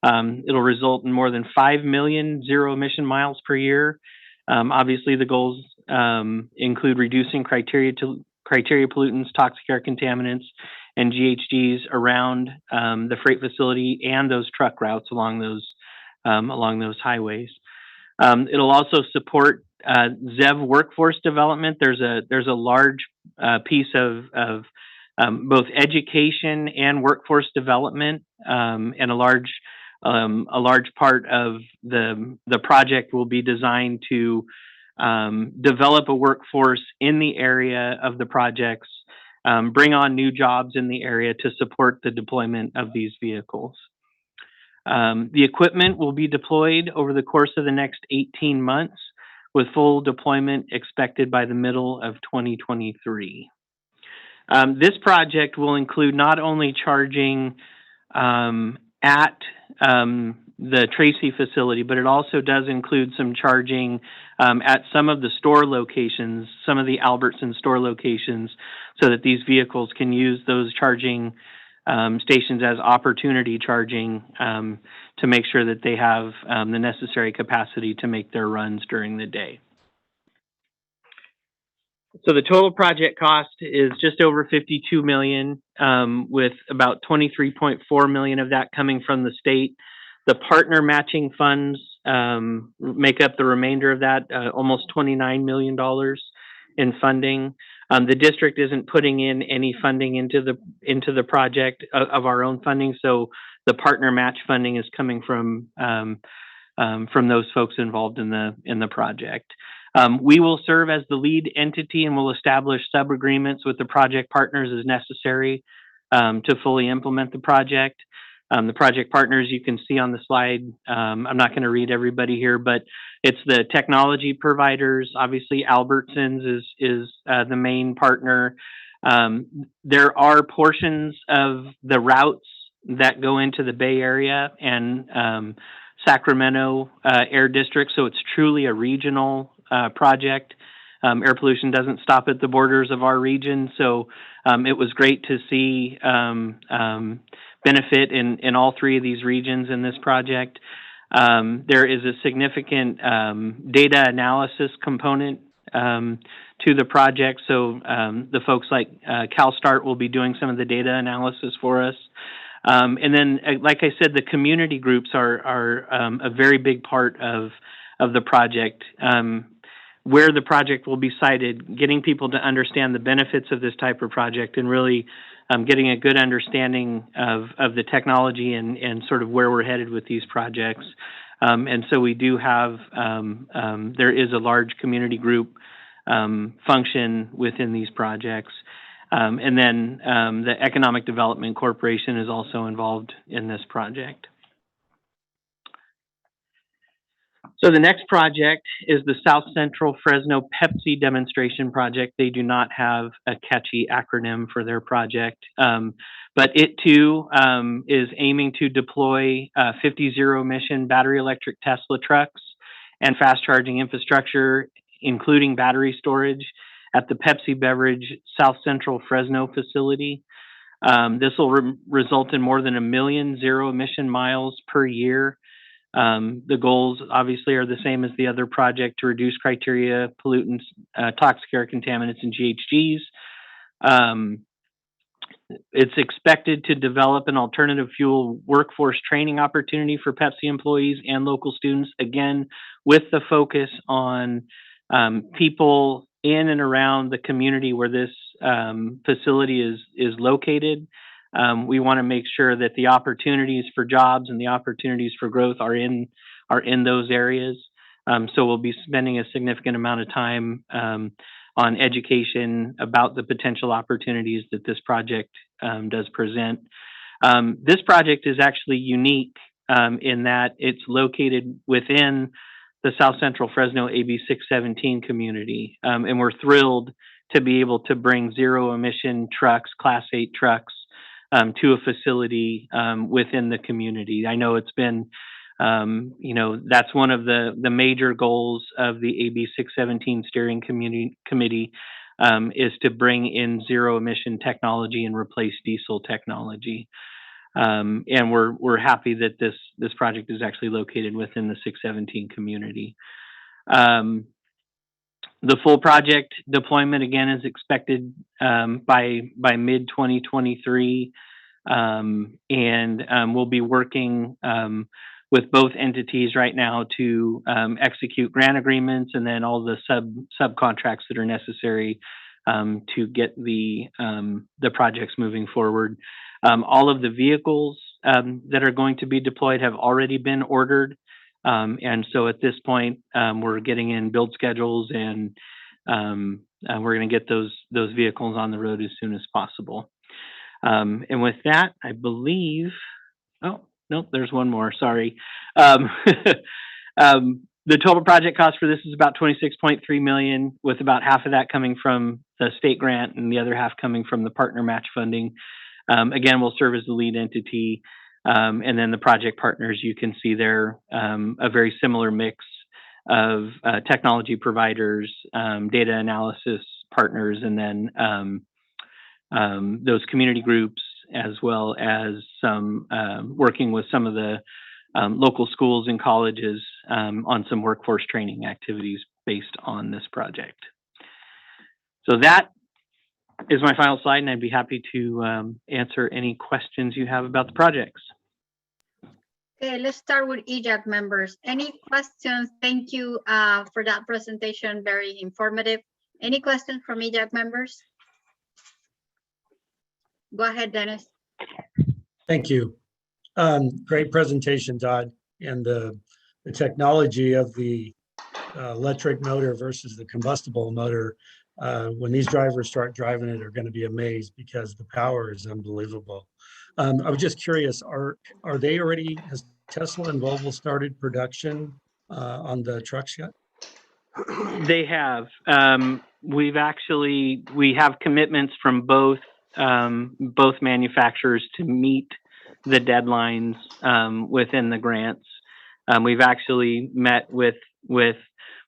It'll result in more than 5 million zero-emission miles per year. Obviously, the goals include reducing criteria pollutants, toxic air contaminants, and GHGs around the freight facility and those truck routes along those highways. It'll also support ZEV workforce development. There's a large piece of both education and workforce development, and a large part of the project will be designed to develop a workforce in the area of the projects, bring on new jobs in the area to support the deployment of these vehicles. The equipment will be deployed over the course of the next 18 months, with full deployment expected by the middle of 2023. This project will include not only charging at the Tracy facility, but it also does include some charging at some of the store locations, some of the Albertson store locations, so that these vehicles can use those charging stations as opportunity charging to make sure that they have the necessary capacity to make their runs during the day. So the total project cost is just over $52 million, with about $23.4 million of that coming from the state. The partner matching funds make up the remainder of that, almost $29 million in funding. The district isn't putting in any funding into the project of our own funding, so the partner match funding is coming from those folks involved in the project. We will serve as the lead entity and will establish sub-agreements with the project partners as necessary to fully implement the project. The project partners you can see on the slide, I'm not going to read everybody here, but it's the technology providers. Obviously, Albertsons is the main partner. There are portions of the routes that go into the Bay Area and Sacramento Air District, so it's truly a regional project. Air pollution doesn't stop at the borders of our region, so it was great to see benefit in all three of these regions in this project. There is a significant data analysis component to the project, so the folks like CalSTART will be doing some of the data analysis for us. And then, like I said, the community groups are a very big part of the project. Where the project will be sited, getting people to understand the benefits of this type of project, and really getting a good understanding of the technology and sort of where we're headed with these projects. And so we do have, there is a large community group function within these projects. And then the Economic Development Corporation is also involved in this project. So the next project is the South Central Fresno Pepsi demonstration project. They do not have a catchy acronym for their project, but it too is aiming to deploy 50 zero-emission battery electric Tesla trucks and fast charging infrastructure, including battery storage, at the Pepsi Beverage South Central Fresno facility. This will result in more than 1 million zero-emission miles per year. The goals obviously are the same as the other project to reduce criteria, pollutants, toxic air contaminants, and GHGs. It's expected to develop an alternative fuel workforce training opportunity for Pepsi employees and local students, again, with the focus on people in and around the community where this facility is located. We want to make sure that the opportunities for jobs and the opportunities for growth are in those areas. So we'll be spending a significant amount of time on education about the potential opportunities that this project does present. This project is actually unique in that it's located within the South Central Fresno AB 617 community. And we're thrilled to be able to bring zero emission trucks, Class 8 trucks, to a facility within the community. I know it's been, that's one of the major goals of the AB 617 steering committee is to bring in zero emission technology and replace diesel technology. And we're happy that this project is actually located within the 617 community. The full project deployment again is expected by mid 2023, and we'll be working with both entities right now to execute grant agreements and then all the subcontracts that are necessary to get the projects moving forward. All of the vehicles that are going to be deployed have already been ordered. And so at this point, we're getting in build schedules and we're going to get those vehicles on the road as soon as possible. And with that, I believe, oh, nope, there's one more, sorry. The total project cost for this is about $26.3 million, with about half of that coming from the state grant and the other half coming from the partner match funding. Again, we'll serve as the lead entity. And then the project partners, you can see there a very similar mix of technology providers, data analysis partners, and then those community groups, as well as some working with some of the local schools and colleges on some workforce training activities based on this project. So that is my final slide, and I'd be happy to answer any questions you have about the projects.
Okay, let's start with EJAG members. Any questions? Thank you for that presentation, very informative. Any questions from EJAG members? Go ahead, Dennis.
Thank you. Great presentation, Todd. And the technology of the electric motor versus the combustible motor, when these drivers start driving it, are going to be amazed because the power is unbelievable. I was just curious, are they already, has Tesla and Volvo started production on the trucks yet?
They have. We have commitments from both manufacturers to meet the deadlines within the grants. We've actually met with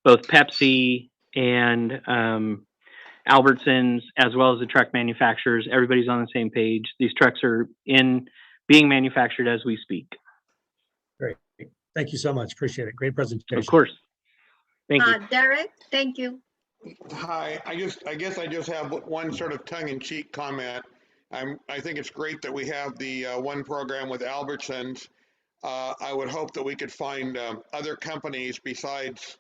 both Pepsi and Albertsons, as well as the truck manufacturers. Everybody's on the same page. These trucks are being manufactured as we speak.
Great. Thank you so much. Appreciate it. Great presentation.
Of course. Thank you.
Derek, thank you.
Hi, I guess I just have one sort of tongue-in-cheek comment. I think it's great that we have the one program with Albertsons. I would hope that we could find other companies besides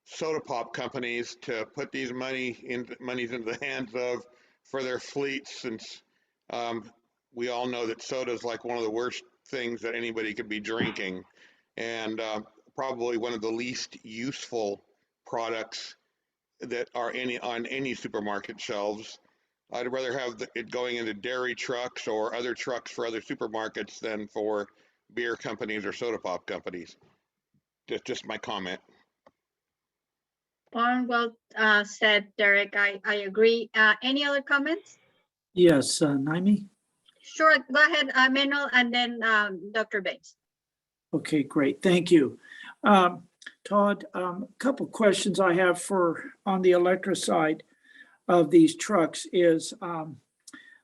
soda pop companies to put these monies into the hands of for their fleets, since we all know that soda is like one of the worst things that anybody could be drinking, and probably one of the least useful products that are on any supermarket shelves. I'd rather have it going into dairy trucks or other trucks for other supermarkets than for beer companies or soda pop companies. Just my comment.
Well said, Derek. I agree. Any other comments?
Yes, Naimi?
Sure, go ahead, Manuel, and then Dr. Bates.
Okay, great, thank you. Todd, a couple questions I have on the electric side of these trucks is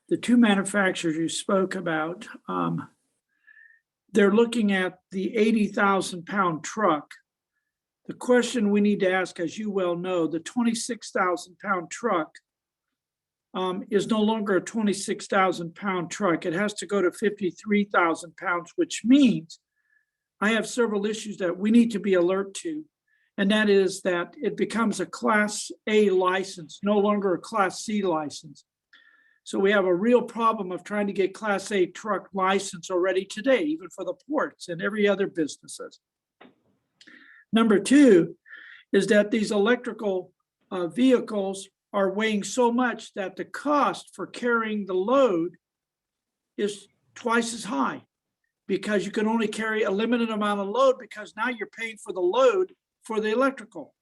the two manufacturers you spoke about, they're looking at the 80,000 pound truck. The question we need to ask, as you well know, the 26,000 pound truck is no longer a 26,000 pound truck. It has to go to 53,000 pounds, which means I have several issues that we need to be alert to. And that is that it becomes a Class A license, no longer a Class C license. So we have a real problem of trying to get Class A truck license already today, even for the ports and every other businesses. Number two is that these electrical vehicles are weighing so much that the cost for carrying the load is twice as high because you can only carry a limited amount of load because now you're paying for the load for the electrical,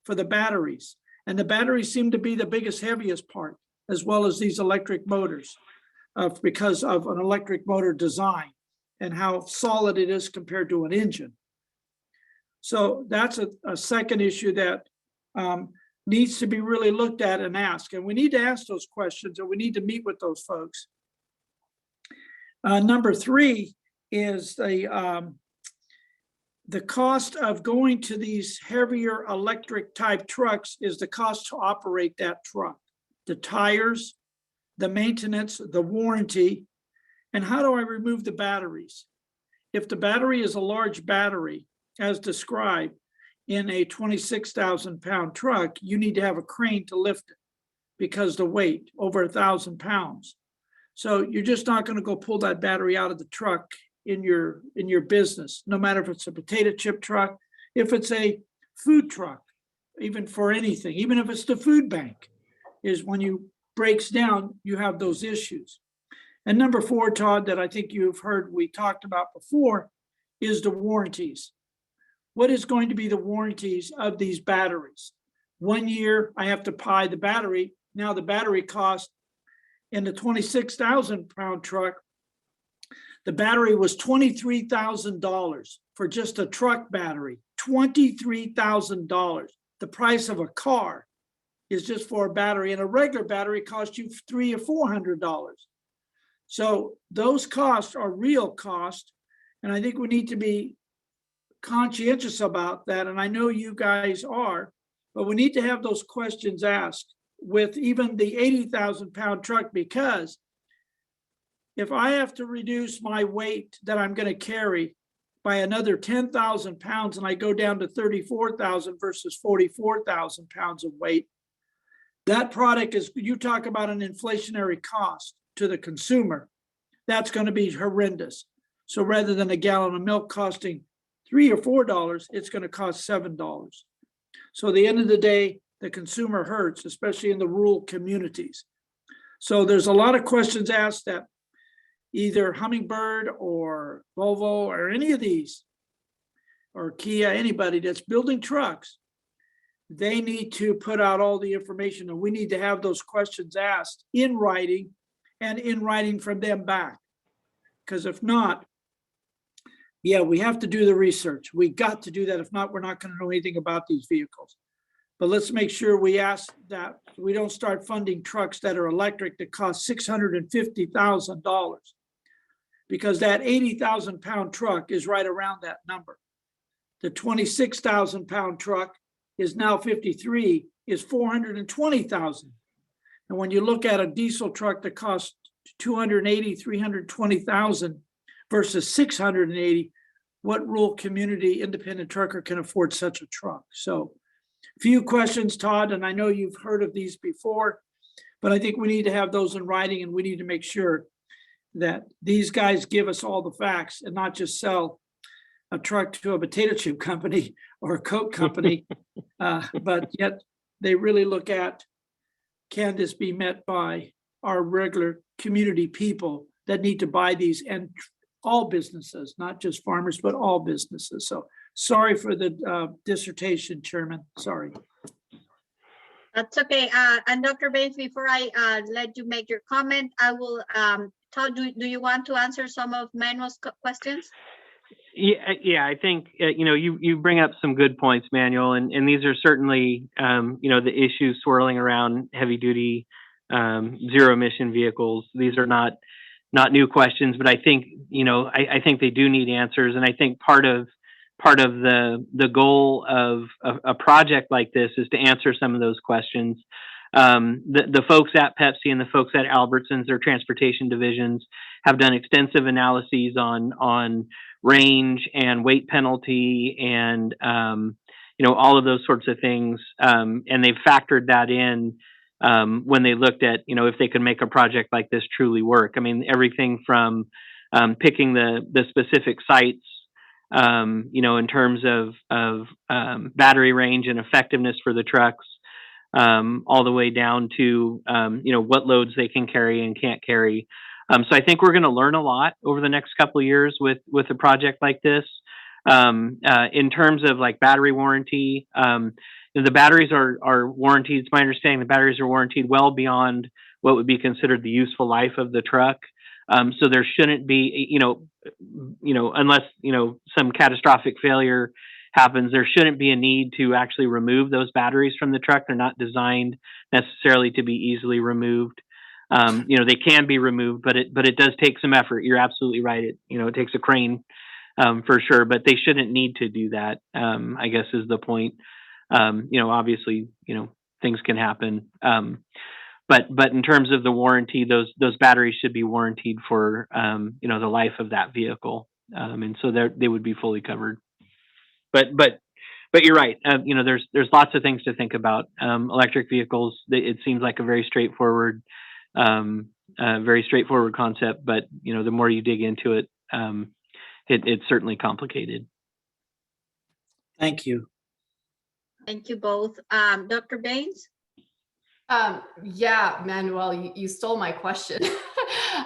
for the batteries. And the batteries seem to be the biggest, heaviest part, as well as these electric motors because of an electric motor design and how solid it is compared to an engine. So that's a second issue that needs to be really looked at and asked. And we need to ask those questions and we need to meet with those folks. Number three is the cost of going to these heavier electric type trucks is the cost to operate that truck. The tires, the maintenance, the warranty, and how do I remove the batteries? If the battery is a large battery, as described in a 26,000 pound truck, you need to have a crane to lift it because the weight over 1,000 pounds. So you're just not going to go pull that battery out of the truck in your business, no matter if it's a potato chip truck, if it's a food truck, even for anything, even if it's the food bank, is when you breaks down, you have those issues. And number four, Todd, that I think you've heard we talked about before, is the warranties. What is going to be the warranties of these batteries? 1 year, I have to buy the battery. Now the battery cost in the 26,000 pound truck, the battery was $23,000 for just a truck battery, $23,000. The price of a car is just for a battery, and a regular battery costs you $300 or $400. So those costs are real costs, and I think we need to be conscientious about that, and I know you guys are, but we need to have those questions asked with even the 80,000 pound truck, because if I have to reduce my weight that I'm going to carry by another 10,000 pounds and I go down to 34,000 versus 44,000 pounds of weight, that product is, you talk about an inflationary cost to the consumer, that's going to be horrendous. So rather than a gallon of milk costing $3 or $4, it's going to cost $7. So at the end of the day, the consumer hurts, especially in the rural communities. So there's a lot of questions asked that either Hummingbird or Volvo or any of these, or Kia, anybody that's building trucks, they need to put out all the information, and we need to have those questions asked in writing and in writing from them back. Because if not, yeah, we have to do the research. We got to do that. If not, we're not going to know anything about these vehicles. But let's make sure we ask that we don't start funding trucks that are electric that cost $650,000, because that 80,000 pound truck is right around that number. The 26,000 pound truck is now 53, is 420,000. And when you look at a diesel truck that costs 280, 320,000 versus 680, what rural community independent trucker can afford such a truck? So few questions, Todd, and I know you've heard of these before, but I think we need to have those in writing, and we need to make sure that these guys give us all the facts and not just sell a truck to a potato chip company or a Coke company, but yet they really look at, can this be met by our regular community people that need to buy these, and all businesses, not just farmers, but all businesses. So sorry for the dissertation, Chairman, sorry.
That's okay. And Dr. Baines, before I let you make your comment, I will, Todd, do you want to answer some of Manuel's questions?
Yeah, I think, you bring up some good points, Manuel, and these are certainly, the issues swirling around heavy duty, zero emission vehicles. These are not new questions, but I think, I think they do need answers. And I think part of the goal of a project like this is to answer some of those questions. The folks at Pepsi and the folks at Albertsons, their transportation divisions, have done extensive analyses on range and weight penalty and all of those sorts of things, and they've factored that in when they looked at if they could make a project like this truly work. I mean, everything from picking the specific sites, in terms of battery range and effectiveness for the trucks, all the way down to what loads they can carry and can't carry. So I think we're going to learn a lot over the next couple of years with a project like this. In terms of like battery warranty, the batteries are warranted. It's my understanding the batteries are warranted well beyond what would be considered the useful life of the truck. So there shouldn't be, unless some catastrophic failure happens, there shouldn't be a need to actually remove those batteries from the truck. They're not designed necessarily to be easily removed. They can be removed, but it does take some effort. You're absolutely right. It takes a crane for sure, but they shouldn't need to do that. I guess is the point. Obviously, things can happen. But in terms of the warranty, those batteries should be warranted for the life of that vehicle, and so they would be fully covered. But you're right. There's lots of things to think about. Electric vehicles. It seems like a very straightforward concept, but the more you dig into it, it's certainly complicated.
Thank you.
Thank you both. Dr. Baines?
Yeah, Manuel, you stole my question.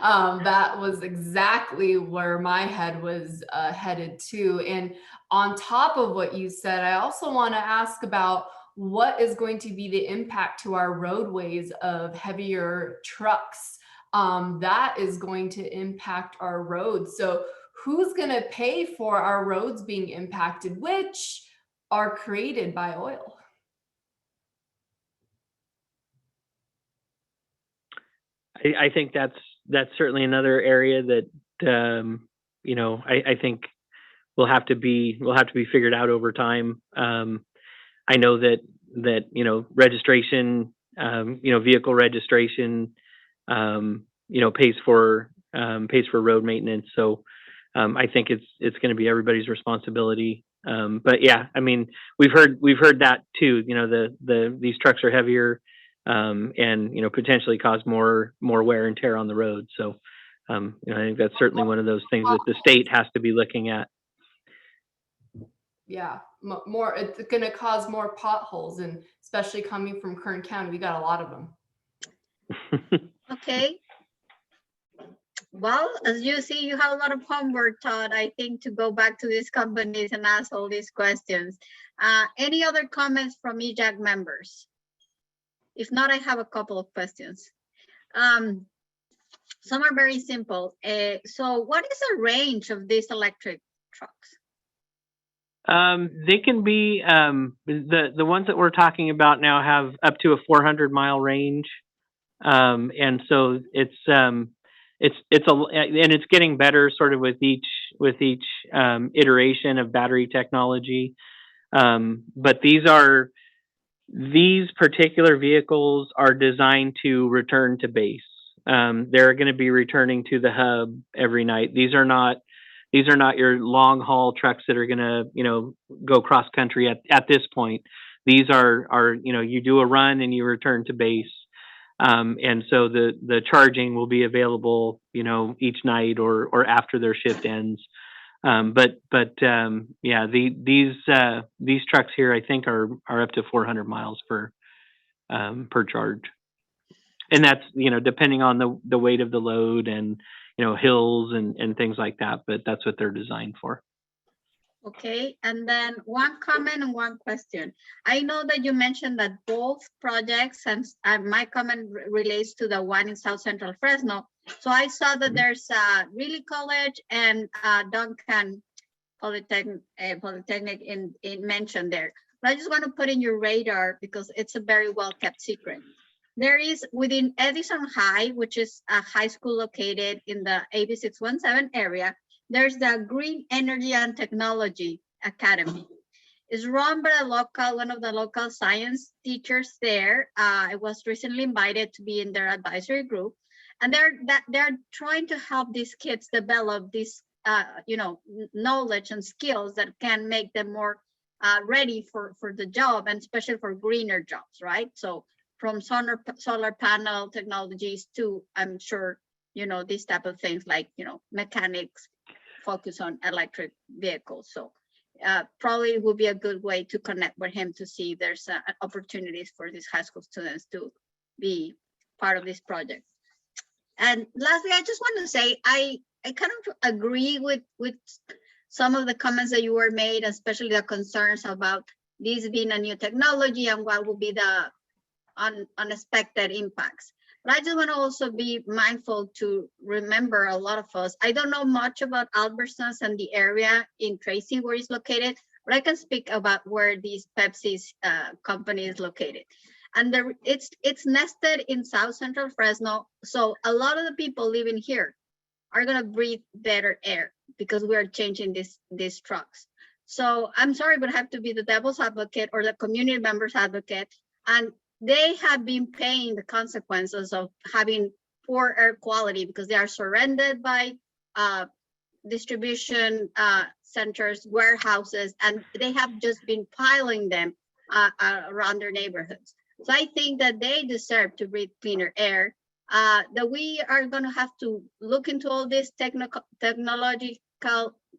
That was exactly where my head was headed to. And on top of what you said, I also want to ask about what is going to be the impact to our roadways of heavier trucks. That is going to impact our roads. So who's going to pay for our roads being impacted, which are created by oil?
I think that's certainly another area that I think will have to be figured out over time. I know that registration, vehicle registration, pays for road maintenance. So I think it's going to be everybody's responsibility. But yeah, I mean, we've heard that too. These trucks are heavier. And potentially cause more wear and tear on the road. So, I think that's certainly one of those things that the state has to be looking at.
Yeah, more. It's going to cause more potholes, and especially coming from Kern County, we got a lot of them.
Okay. Well, as you see, you have a lot of homework, Todd, I think, to go back to these companies and ask all these questions. Any other comments from EJAG members? If not, I have a couple of questions. Some are very simple. So what is the range of these electric trucks?
They can be, the ones that we're talking about now have up to a 400-mile range. And so it's getting better sort of with each iteration of battery technology. But these particular vehicles are designed to return to base. They're going to be returning to the hub every night. These are not your long haul trucks that are going to, go cross country at this point. These are, you do a run and you return to base. And so the charging will be available, each night or after their shift ends. Yeah, these trucks here, I think are up to 400 miles per charge. And that's, depending on the weight of the load and, hills and things like that, but that's what they're designed for.
Okay, and then one comment and one question. I know that you mentioned that both projects, and my comment relates to the one in South Central Fresno. So I saw that there's Really College and Duncan Polytechnic in mentioned there. But I just want to put in your radar because it's a very well kept secret. There is within Edison High, which is a high school located in the AB 617 area, there's the Green Energy and Technology Academy. It's run by one of the local science teachers there. I was recently invited to be in their advisory group, and they're trying to help these kids develop this, knowledge and skills that can make them more ready for the job, and especially for greener jobs, right? So from solar panel technologies to, I'm sure, these type of things like, mechanics, focus on electric vehicles. So probably it would be a good way to connect with him to see if there's opportunities for these high school students to be part of this project. And lastly, I just want to say, I kind of agree with some of the comments that you were made, especially the concerns about this being a new technology and what will be the unexpected impacts. But I just want to also be mindful to remember, a lot of us, I don't know much about Albertsons and the area in Tracy where it's located, but I can speak about where these Pepsi's company is located. And it's nested in South Central Fresno. So a lot of the people living here are going to breathe better air because we are changing these trucks. So I'm sorry, but I have to be the devil's advocate or the community members advocate. And they have been paying the consequences of having poor air quality because they are surrounded by distribution centers, warehouses, and they have just been piling them around their neighborhoods. So I think that they deserve to breathe cleaner air, that we are going to have to look into all these technological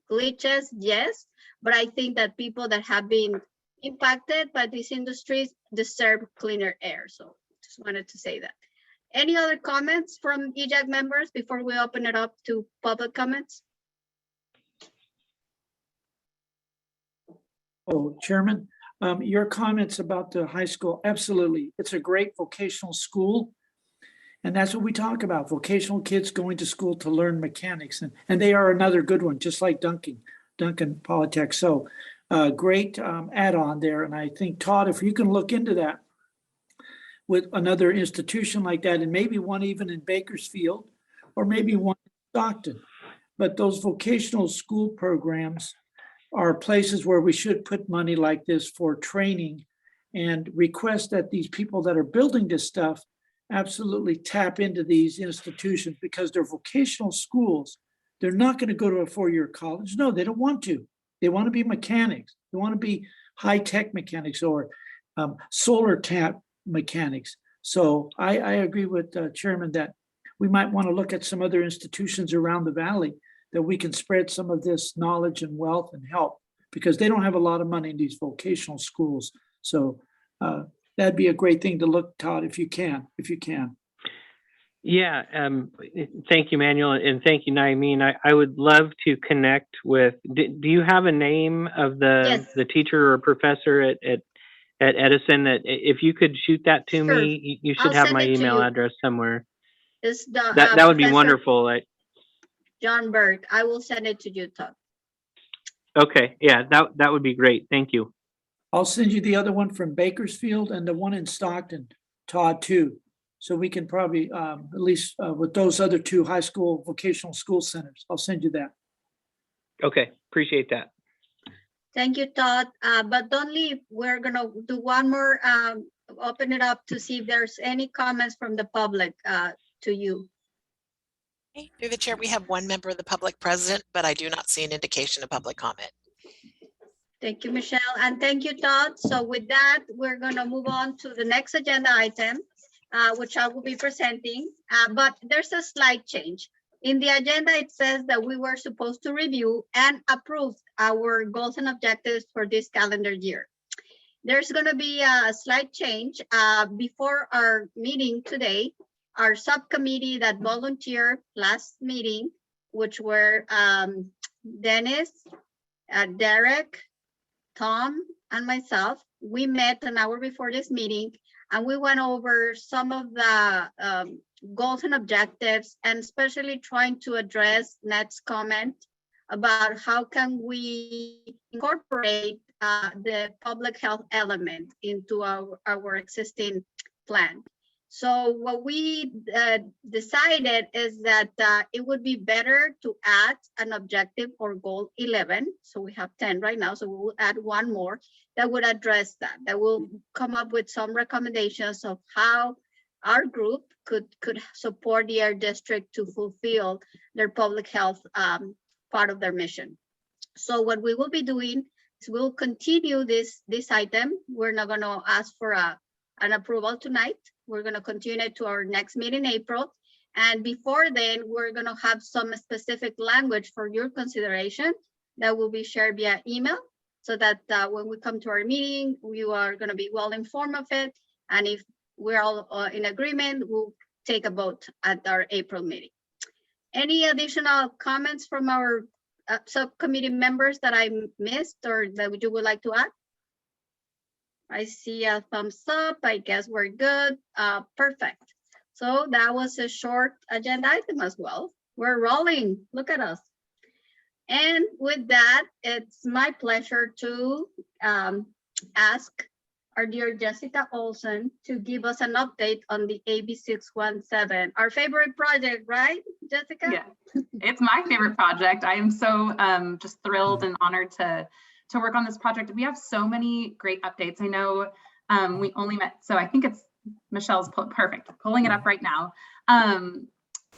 glitches, yes, but I think that people that have been impacted by these industries deserve cleaner air. So just wanted to say that. Any other comments from EJAG members before we open it up to public comments?
Oh, Chairman, your comments about the high school, absolutely. It's a great vocational school. And that's what we talk about, vocational kids going to school to learn mechanics. And they are another good one, just like Duncan Polytech. So great add-on there. And I think, Todd, if you can look into that with another institution like that, and maybe one even in Bakersfield, or maybe one in Stockton. But those vocational school programs are places where we should put money like this for training, and request that these people that are building this stuff absolutely tap into these institutions, because they're vocational schools. They're not going to go to a four-year college. No, they don't want to. They want to be mechanics. They want to be high-tech mechanics or solar tap mechanics. So I agree with Chairman that we might want to look at some other institutions around the valley that we can spread some of this knowledge and wealth and help, because they don't have a lot of money in these vocational schools. So that'd be a great thing to look, Todd, if you can.
Yeah, thank you, Manuel, and thank you, Naimeen. I would love to connect with. Do you have a name of the teacher or professor at Edison that, if you could shoot that to me, you should have my email address somewhere.
It's the,
that would be wonderful.
John Berg. I will send it to you, Todd.
Okay, yeah, that would be great. Thank you.
I'll send you the other one from Bakersfield and the one in Stockton, Todd, too. So we can probably, at least with those other two high school vocational school centers, I'll send you that.
Okay, appreciate that.
Thank you, Todd. But don't leave. We're going to do one more, open it up to see if there's any comments from the public to you.
Okay, through the chair, we have one member of the public present, but I do not see an indication of public comment.
Thank you, Michelle. And thank you, Todd. So with that, we're going to move on to the next agenda item, which I will be presenting. But there's a slight change. In the agenda, it says that we were supposed to review and approve our goals and objectives for this calendar year. There's going to be a slight change. Before our meeting today, our subcommittee that volunteered last meeting, which were Dennis, Derek, Tom, and myself, we met an hour before this meeting, and we went over some of the goals and objectives, and especially trying to address Ned's comment about how can we incorporate the public health element into our existing plan. So what we decided is that it would be better to add an objective or goal 11. So we have 10 right now, so we will add one more that would address that will come up with some recommendations of how our group could support the Air District to fulfill their public health part of their mission. So what we will be doing is we'll continue this item. We're not going to ask for an approval tonight. We're going to continue it to our next meeting in April. And before then, we're going to have some specific language for your consideration that will be shared via email, so that when we come to our meeting, you are going to be well informed of it. And if we're all in agreement, we'll take a vote at our April meeting. Any additional comments from our subcommittee members that I missed or that you would like to add? I see a thumbs up. I guess we're good. Perfect. So that was a short agenda item as well. We're rolling. Look at us. And with that, it's my pleasure to ask our dear Jessica Olson to give us an update on the AB 617, our favorite project, right, Jessica?
Yeah, it's my favorite project. I am so just thrilled and honored to work on this project. We have so many great updates. I know we only met, so I think it's Michelle's perfect, pulling it up right now.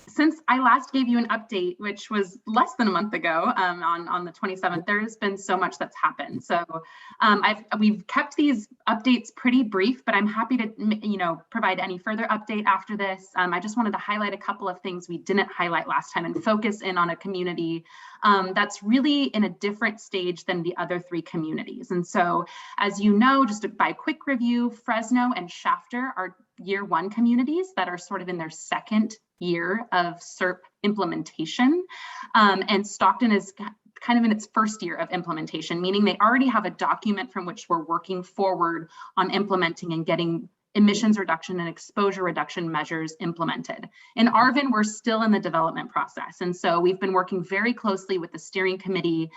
Since I last gave you an update, which was less than a month ago, on the 27th, there has been so much that's happened. So we've kept these updates pretty brief, but I'm happy to provide any further update after this. I just wanted to highlight a couple of things we didn't highlight last time and focus in on a community that's really in a different stage than the other three communities. And so, as you know, just by quick review, Fresno and Shafter are year one communities that are sort of in their second year of SERP implementation. And Stockton is kind of in its first year of implementation, meaning they already have a document from which we're working forward on implementing and getting emissions reduction and exposure reduction measures implemented. In Arvin, we're still in the development process. And so we've been working very closely with the steering committee.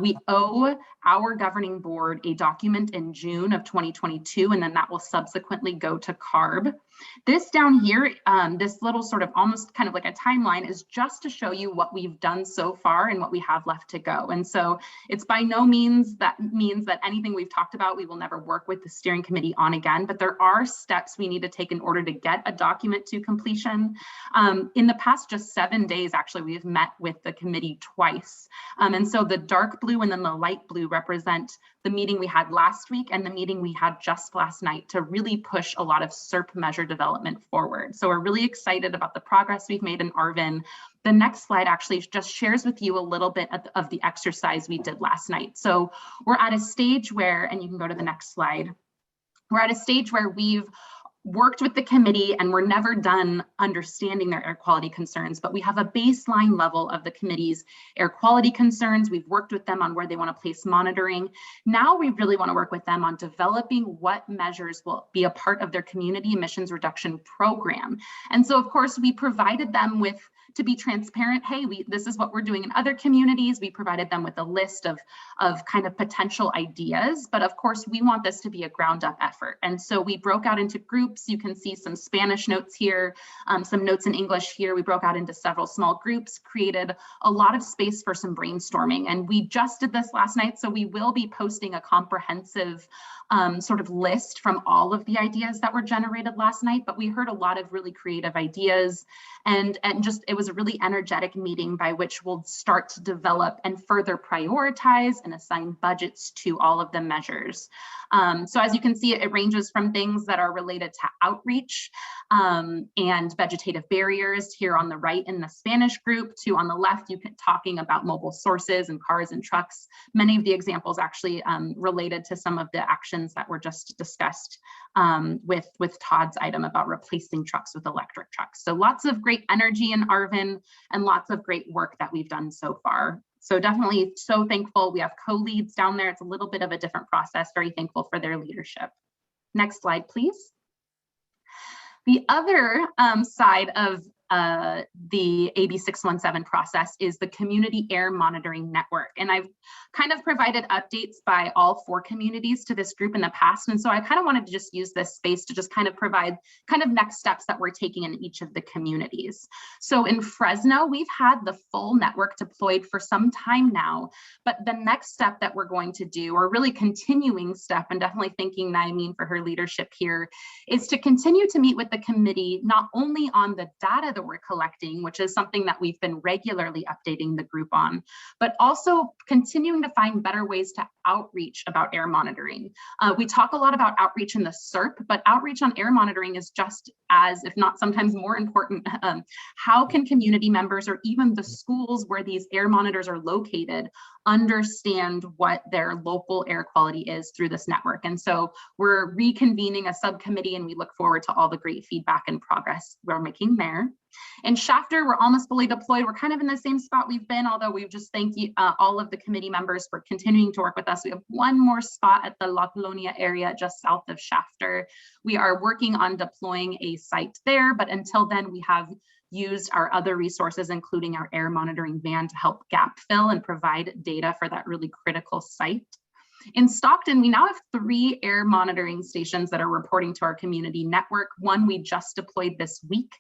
We owe our governing board a document in June of 2022, and then that will subsequently go to CARB. This down here, this little sort of almost kind of like a timeline is just to show you what we've done so far and what we have left to go. And so it's by no means that means that anything we've talked about, we will never work with the steering committee on again, but there are steps we need to take in order to get a document to completion. In the past just 7 days, actually, we have met with the committee twice. And so the dark blue and then the light blue represent the meeting we had last week and the meeting we had just last night to really push a lot of SERP measure development forward. So we're really excited about the progress we've made in Arvin. The next slide actually just shares with you a little bit of the exercise we did last night. So we're at a stage where, and you can go to the next slide, we're at a stage where we've worked with the committee and we're never done understanding their air quality concerns, but we have a baseline level of the committee's air quality concerns. We've worked with them on where they want to place monitoring. Now we really want to work with them on developing what measures will be a part of their community emissions reduction program. And so of course we provided them with, to be transparent, hey, this is what we're doing in other communities. We provided them with a list of kind of potential ideas, but of course we want this to be a ground up effort. And so we broke out into groups. You can see some Spanish notes here, some notes in English here. We broke out into several small groups, created a lot of space for some brainstorming. And we just did this last night, so we will be posting a comprehensive sort of list from all of the ideas that were generated last night, but we heard a lot of really creative ideas, and just it was a really energetic meeting by which we'll start to develop and further prioritize and assign budgets to all of the measures. So as you can see, it ranges from things that are related to outreach and vegetative barriers here on the right in the Spanish group, to on the left, you can talking about mobile sources and cars and trucks. Many of the examples actually related to some of the actions that were just discussed with Todd's item about replacing trucks with electric trucks. So lots of great energy in Arvin and lots of great work that we've done so far. So definitely so thankful. We have co-leads down there. It's a little bit of a different process. Very thankful for their leadership. Next slide, please. The other side of the AB 617 process is the Community Air Monitoring Network. And I've kind of provided updates by all 4 communities to this group in the past. And so I kind of wanted to just use this space to just kind of provide kind of next steps that we're taking in each of the communities. So in Fresno, we've had the full network deployed for some time now, but the next step that we're going to do, or really continuing step, and definitely thanking Naimeen for her leadership here, is to continue to meet with the committee, not only on the data that we're collecting, which is something that we've been regularly updating the group on, but also continuing to find better ways to outreach about air monitoring. We talk a lot about outreach in the SERP, but outreach on air monitoring is just as, if not sometimes more important. How can community members or even the schools where these air monitors are located understand what their local air quality is through this network? And so we're reconvening a subcommittee, and we look forward to all the great feedback and progress we're making there. In Shafter, we're almost fully deployed. We're kind of in the same spot we've been, although we've just thanked all of the committee members for continuing to work with us. We have one more spot at the La Colonia area just south of Shafter. We are working on deploying a site there, but until then, we have used our other resources, including our air monitoring van, to help gap fill and provide data for that really critical site. In Stockton, we now have 3 air monitoring stations that are reporting to our community network. One we just deployed this week.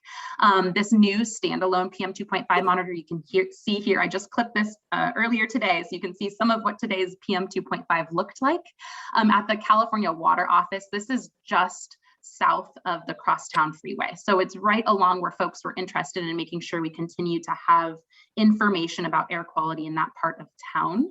This new standalone PM 2.5 monitor you can see here. I just clipped this earlier today, so you can see some of what today's PM 2.5 looked like. At the California Water Office, this is just south of the Crosstown Freeway. So it's right along where folks were interested in making sure we continue to have information about air quality in that part of town.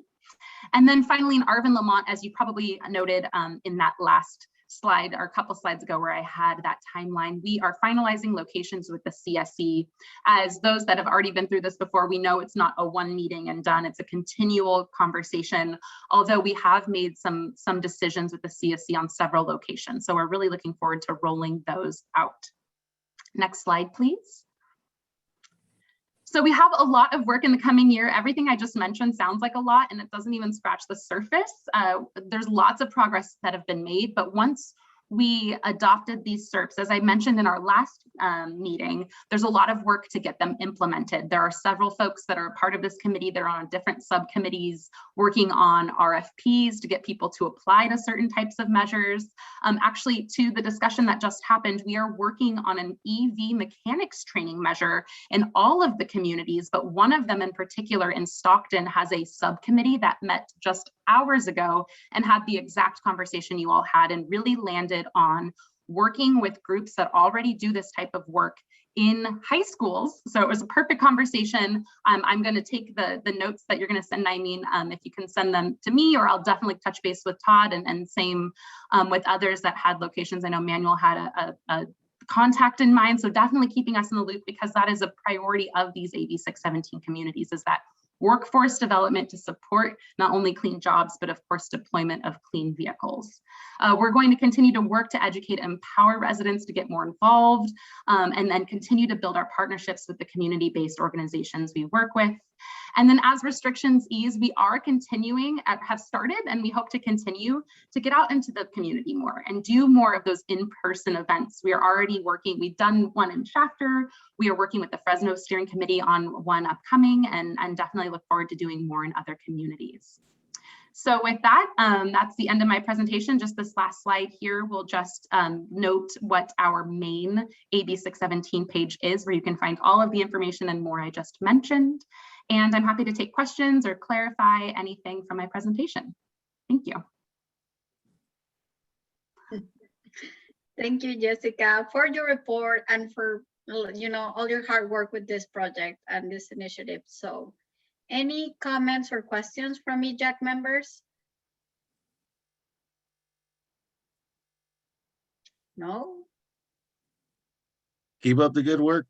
And then finally in Arvin Lamont, as you probably noted in that last slide or a couple slides ago where I had that timeline, we are finalizing locations with the CSE. As those that have already been through this before, we know it's not a one meeting and done, it's a continual conversation, although we have made some decisions with the CSE on several locations. So we're really looking forward to rolling those out. Next slide, please. So we have a lot of work in the coming year. Everything I just mentioned sounds like a lot, and it doesn't even scratch the surface. There's lots of progress that have been made, but once we adopted these SERPs, as I mentioned in our last meeting, there's a lot of work to get them implemented. There are several folks that are a part of this committee. They're on different subcommittees working on RFPs to get people to apply to certain types of measures. Actually, to the discussion that just happened, we are working on an EV mechanics training measure in all of the communities, but one of them in particular in Stockton has a subcommittee that met just hours ago and had the exact conversation you all had, and really landed on working with groups that already do this type of work in high schools. So it was a perfect conversation. I'm going to take the notes that you're going to send, Naimeen, if you can send them to me, or I'll definitely touch base with Todd, and same with others that had locations. I know Manuel had a contact in mind, so definitely keeping us in the loop, because that is a priority of these AB 617 communities, is that workforce development to support not only clean jobs, but of course deployment of clean vehicles. We're going to continue to work to educate and empower residents to get more involved, and then continue to build our partnerships with the community-based organizations we work with. And then as restrictions ease, we are continuing, have started, and we hope to continue to get out into the community more and do more of those in-person events. We are already working, we've done one in Shafter. We are working with the Fresno Steering Committee on one upcoming, and definitely look forward to doing more in other communities. So with that, that's the end of my presentation. Just this last slide here will just note what our main AB 617 page is, where you can find all of the information and more I just mentioned. And I'm happy to take questions or clarify anything from my presentation. Thank you.
Thank you, Jessica, for your report and for all your hard work with this project and this initiative. So any comments or questions from EJAG members? No?
Keep up the good work.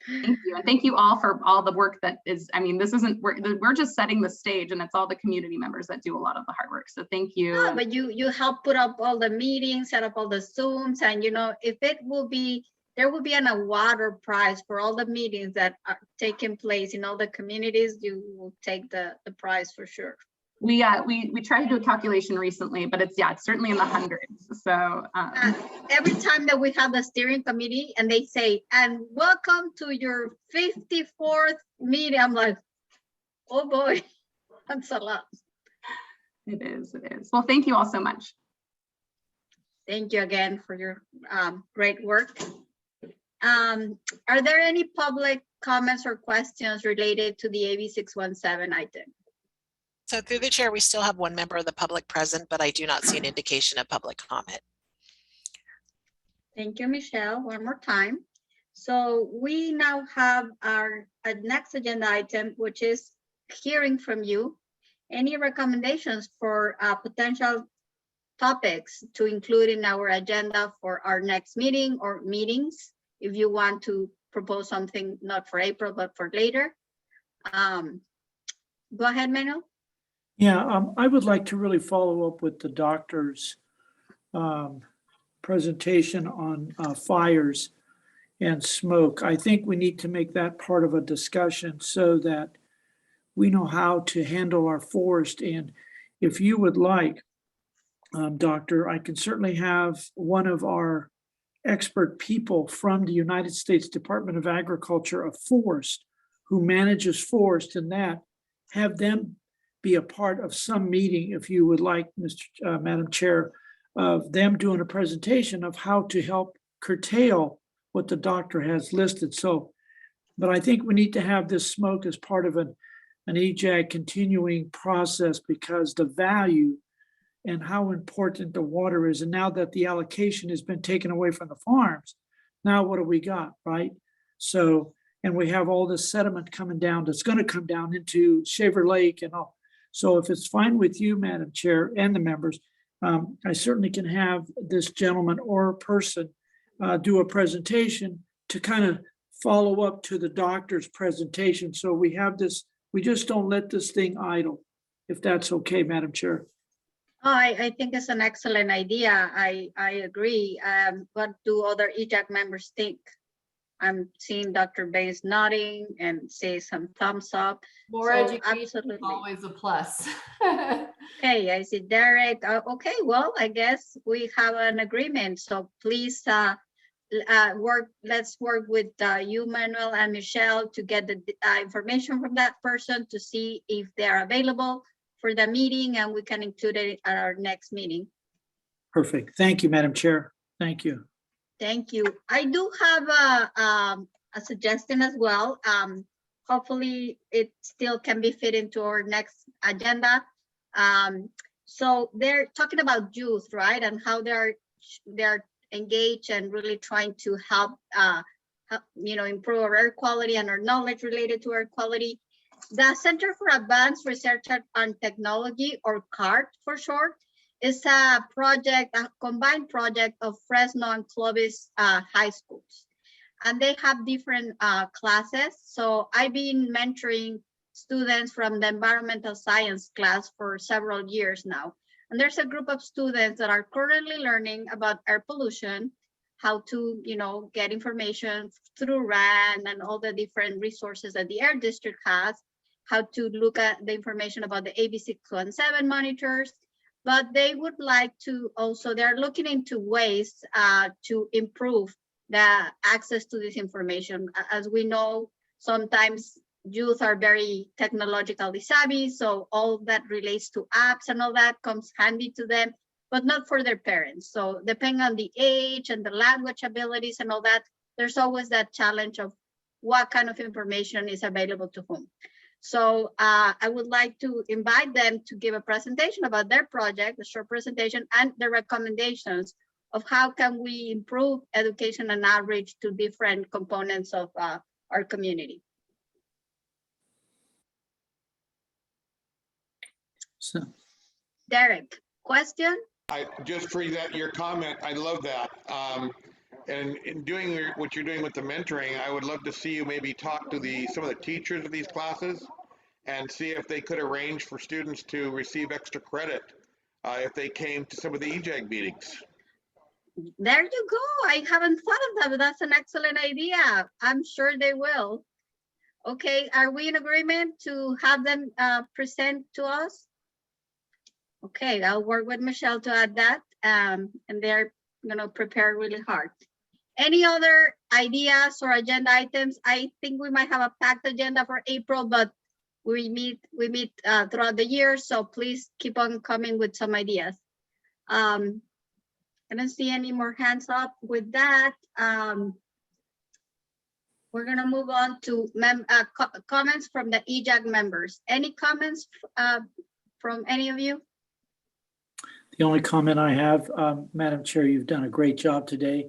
Thank you. And thank you all for all the work that is, I mean, this isn't, we're just setting the stage, and it's all the community members that do a lot of the hard work. So thank you.
No, but you help put up all the meetings, set up all the Zooms, and if it will be there will be an award prize for all the meetings that are taking place in all the communities. You will take the prize for sure.
We tried to do a calculation recently, but it's certainly in the hundreds. So
every time that we have the steering committee and they say, and welcome to your 54th meeting, I'm like, oh boy, that's a lot.
It is. Well, thank you all so much.
Thank you again for your great work. Are there any public comments or questions related to the AB 617 item?
So through the chair, we still have one member of the public present, but I do not see an indication of public comment.
Thank you, Michelle, one more time. So we now have our next agenda item, which is hearing from you. Any recommendations for potential topics to include in our agenda for our next meeting or meetings? If you want to propose something, not for April, but for later. Go ahead, Manuel.
Yeah, I would like to really follow up with the doctor's presentation on fires and smoke. I think we need to make that part of a discussion so that we know how to handle our forest. And if you would like, Doctor, I can certainly have one of our expert people from the United States Department of Agriculture of Forest who manages forest and that, have them be a part of some meeting, if you would like, Madam Chair, of them doing a presentation of how to help curtail what the doctor has listed. So, but I think we need to have this smoke as part of an EJAG continuing process because the value and how important the water is. And now that the allocation has been taken away from the farms, now what do we got, right? So, and we have all this sediment coming down that's going to come down into Shaver Lake and all. So if it's fine with you, Madam Chair, and the members, I certainly can have this gentleman or person do a presentation to kind of follow up to the doctor's presentation. So we have this, we just don't let this thing idle, if that's okay, Madam Chair.
Oh, I think it's an excellent idea. I agree. What do other EJAG members think? I'm seeing Dr. Baines nodding and say some thumbs up.
More
So
education
absolutely.
is always a plus.
Okay, I see Derek. Okay, well, I guess we have an agreement. So please let's work with you, Manuel, and Michelle to get the information from that person to see if they're available for the meeting and we can include it at our next meeting.
Perfect. Thank you, Madam Chair. Thank you.
Thank you. I do have a suggestion as well. Hopefully it still can be fit into our next agenda. So they're talking about youth, right? And how they're engaged and really trying to help, improve our air quality and our knowledge related to air quality. The Center for Advanced Research on Technology, or CART for short, is a project, a combined project of Fresno and Clovis high schools. And they have different classes. So I've been mentoring students from the environmental science class for several years now. And there's a group of students that are currently learning about air pollution, how to, get information through RAN and all the different resources that the Air District has, how to look at the information about the AB 617 monitors. But they would like to also, they're looking into ways to improve the access to this information. As we know, sometimes youth are very technologically savvy, so all that relates to apps and all that comes handy to them, but not for their parents. So depending on the age and the language abilities and all that, there's always that challenge of what kind of information is available to whom. So I would like to invite them to give a presentation about their project, a short presentation, and the recommendations of how can we improve education and outreach to different components of our community.
So,
Derek, question?
Just for that, your comment, I love that. And in doing what you're doing with the mentoring, I would love to see you maybe talk to some of the teachers of these classes and see if they could arrange for students to receive extra credit if they came to some of the EJAG meetings.
There you go. I haven't thought of that, but that's an excellent idea. I'm sure they will. Okay, are we in agreement to have them present to us? Okay, I'll work with Michelle to add that, and they're gonna prepare really hard. Any other ideas or agenda items? I think we might have a packed agenda for April, but we meet throughout the year, so please keep on coming with some ideas. I don't see any more hands up. With that, we're gonna move on to comments from the EJAG members. Any comments from any of you?
The only comment I have, Madam Chair, you've done a great job today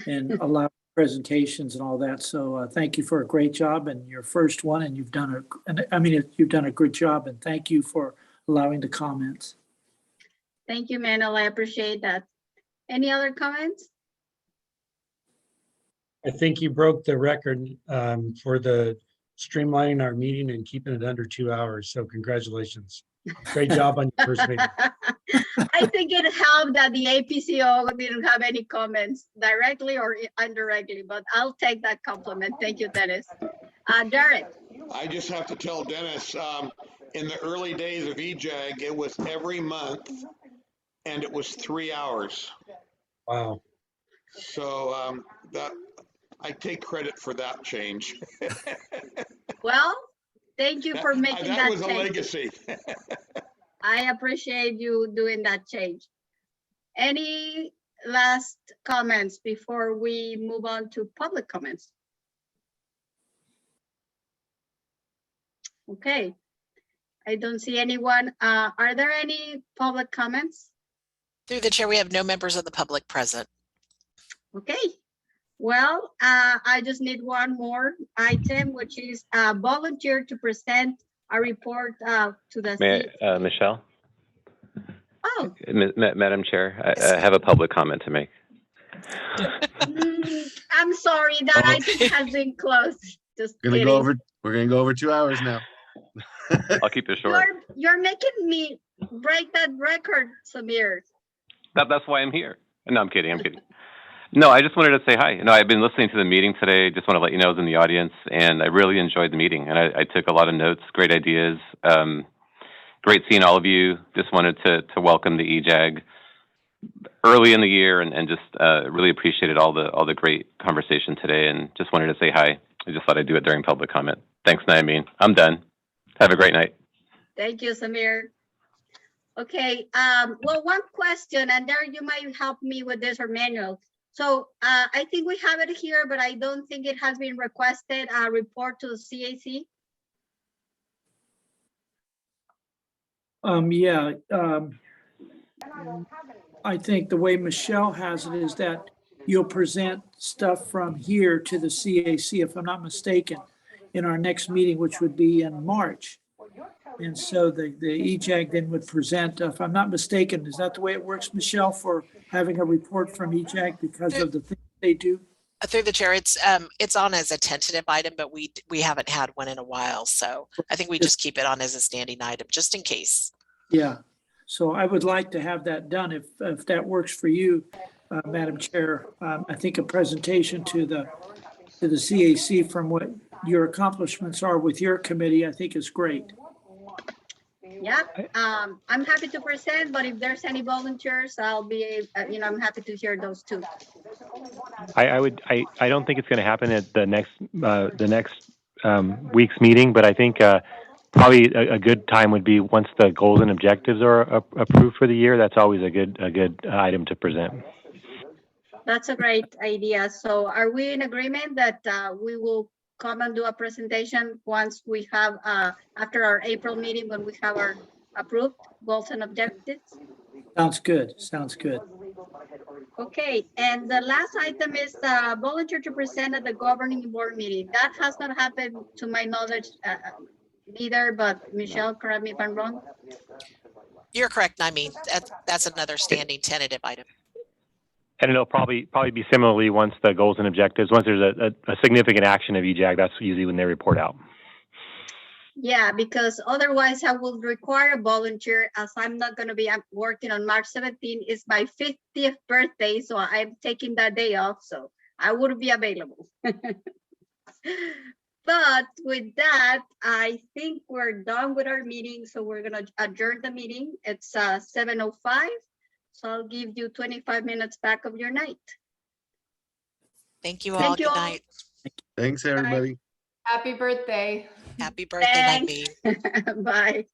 and allowed presentations and all that. So thank you for a great job and your first one, and you've done you've done a good job, and thank you for allowing the comments.
Thank you, Manuel. I appreciate that. Any other comments?
I think you broke the record for the streamlining our meeting and keeping it under 2 hours. So congratulations. Great job on your first meeting.
I think it helped that the APCO didn't have any comments directly or indirectly, but I'll take that compliment. Thank you, Dennis. Derek.
I just have to tell Dennis, in the early days of EJAG, it was every month and it was 3 hours.
Wow.
So that I take credit for that change.
Well, thank you for making that
was
change.
A legacy.
I appreciate you doing that change. Any last comments before we move on to public comments? Okay, I don't see anyone. Are there any public comments?
Through the chair, we have no members of the public present.
Okay, well, I just need one more item, which is volunteer to present a report to the
Michelle?
Oh.
Madam Chair, I have a public comment to make.
I'm sorry, that item has been closed. Just
we're gonna go over 2 hours now.
I'll keep it short.
You're making me break that record, Samir.
That's why I'm here. No, I'm kidding. No, I just wanted to say hi. No, I've been listening to the meeting today. Just want to let you know I was in the audience, and I really enjoyed the meeting. And I took a lot of notes, great ideas. Great seeing all of you. Just wanted to welcome the EJAG early in the year, and just really appreciated all the great conversation today. And just wanted to say hi. I just thought I'd do it during public comment. Thanks, Naimeen. I'm done. Have a great night.
Thank you, Samir. Okay. Well, one question, and there you might help me with this, or Manuel. So I think we have it here, but I don't think it has been requested a report to the CAC.
I think the way Michelle has it is that you'll present stuff from here to the CAC, if I'm not mistaken, in our next meeting, which would be in March. And so the EJAG then would present, if I'm not mistaken, is that the way it works, Michelle, for having a report from EJAG because of the things they do?
Through the chair, it's on as a tentative item, but we haven't had one in a while. So I think we just keep it on as a standing item, just in case.
Yeah. So I would like to have that done if that works for you, Madam Chair. I think a presentation to the CAC from what your accomplishments are with your committee, I think is great.
Yeah, I'm happy to present, but if there's any volunteers, I'll be, I'm happy to hear those too.
I don't think it's going to happen at the next week's meeting, but I think probably a good time would be once the goals and objectives are approved for the year. That's always a good item to present.
That's a great idea. So are we in agreement that we will come and do a presentation once we have, after our April meeting, when we have our approved goals and objectives?
Sounds good. Sounds good.
Okay, and the last item is volunteer to present at the governing board meeting. That has not happened to my knowledge either, but Michelle, correct me if I'm wrong.
You're correct, Naimeen. That's another standing tentative item.
And it'll probably be similarly once the goals and objectives, once there's a significant action of EJAG, that's usually when they report out.
Yeah, because otherwise I will require a volunteer as I'm not gonna be working on March 17th. It's my 50th birthday, so I'm taking that day off, so I would be available. But with that, I think we're done with our meeting, so we're gonna adjourn the meeting. It's 7:05, so I'll give you 25 minutes back of your night.
Thank you all.
Thank you
Good
all.
night.
Thanks, everybody.
Happy birthday.
Happy birthday,
Thanks.
Nightbeam.
Bye.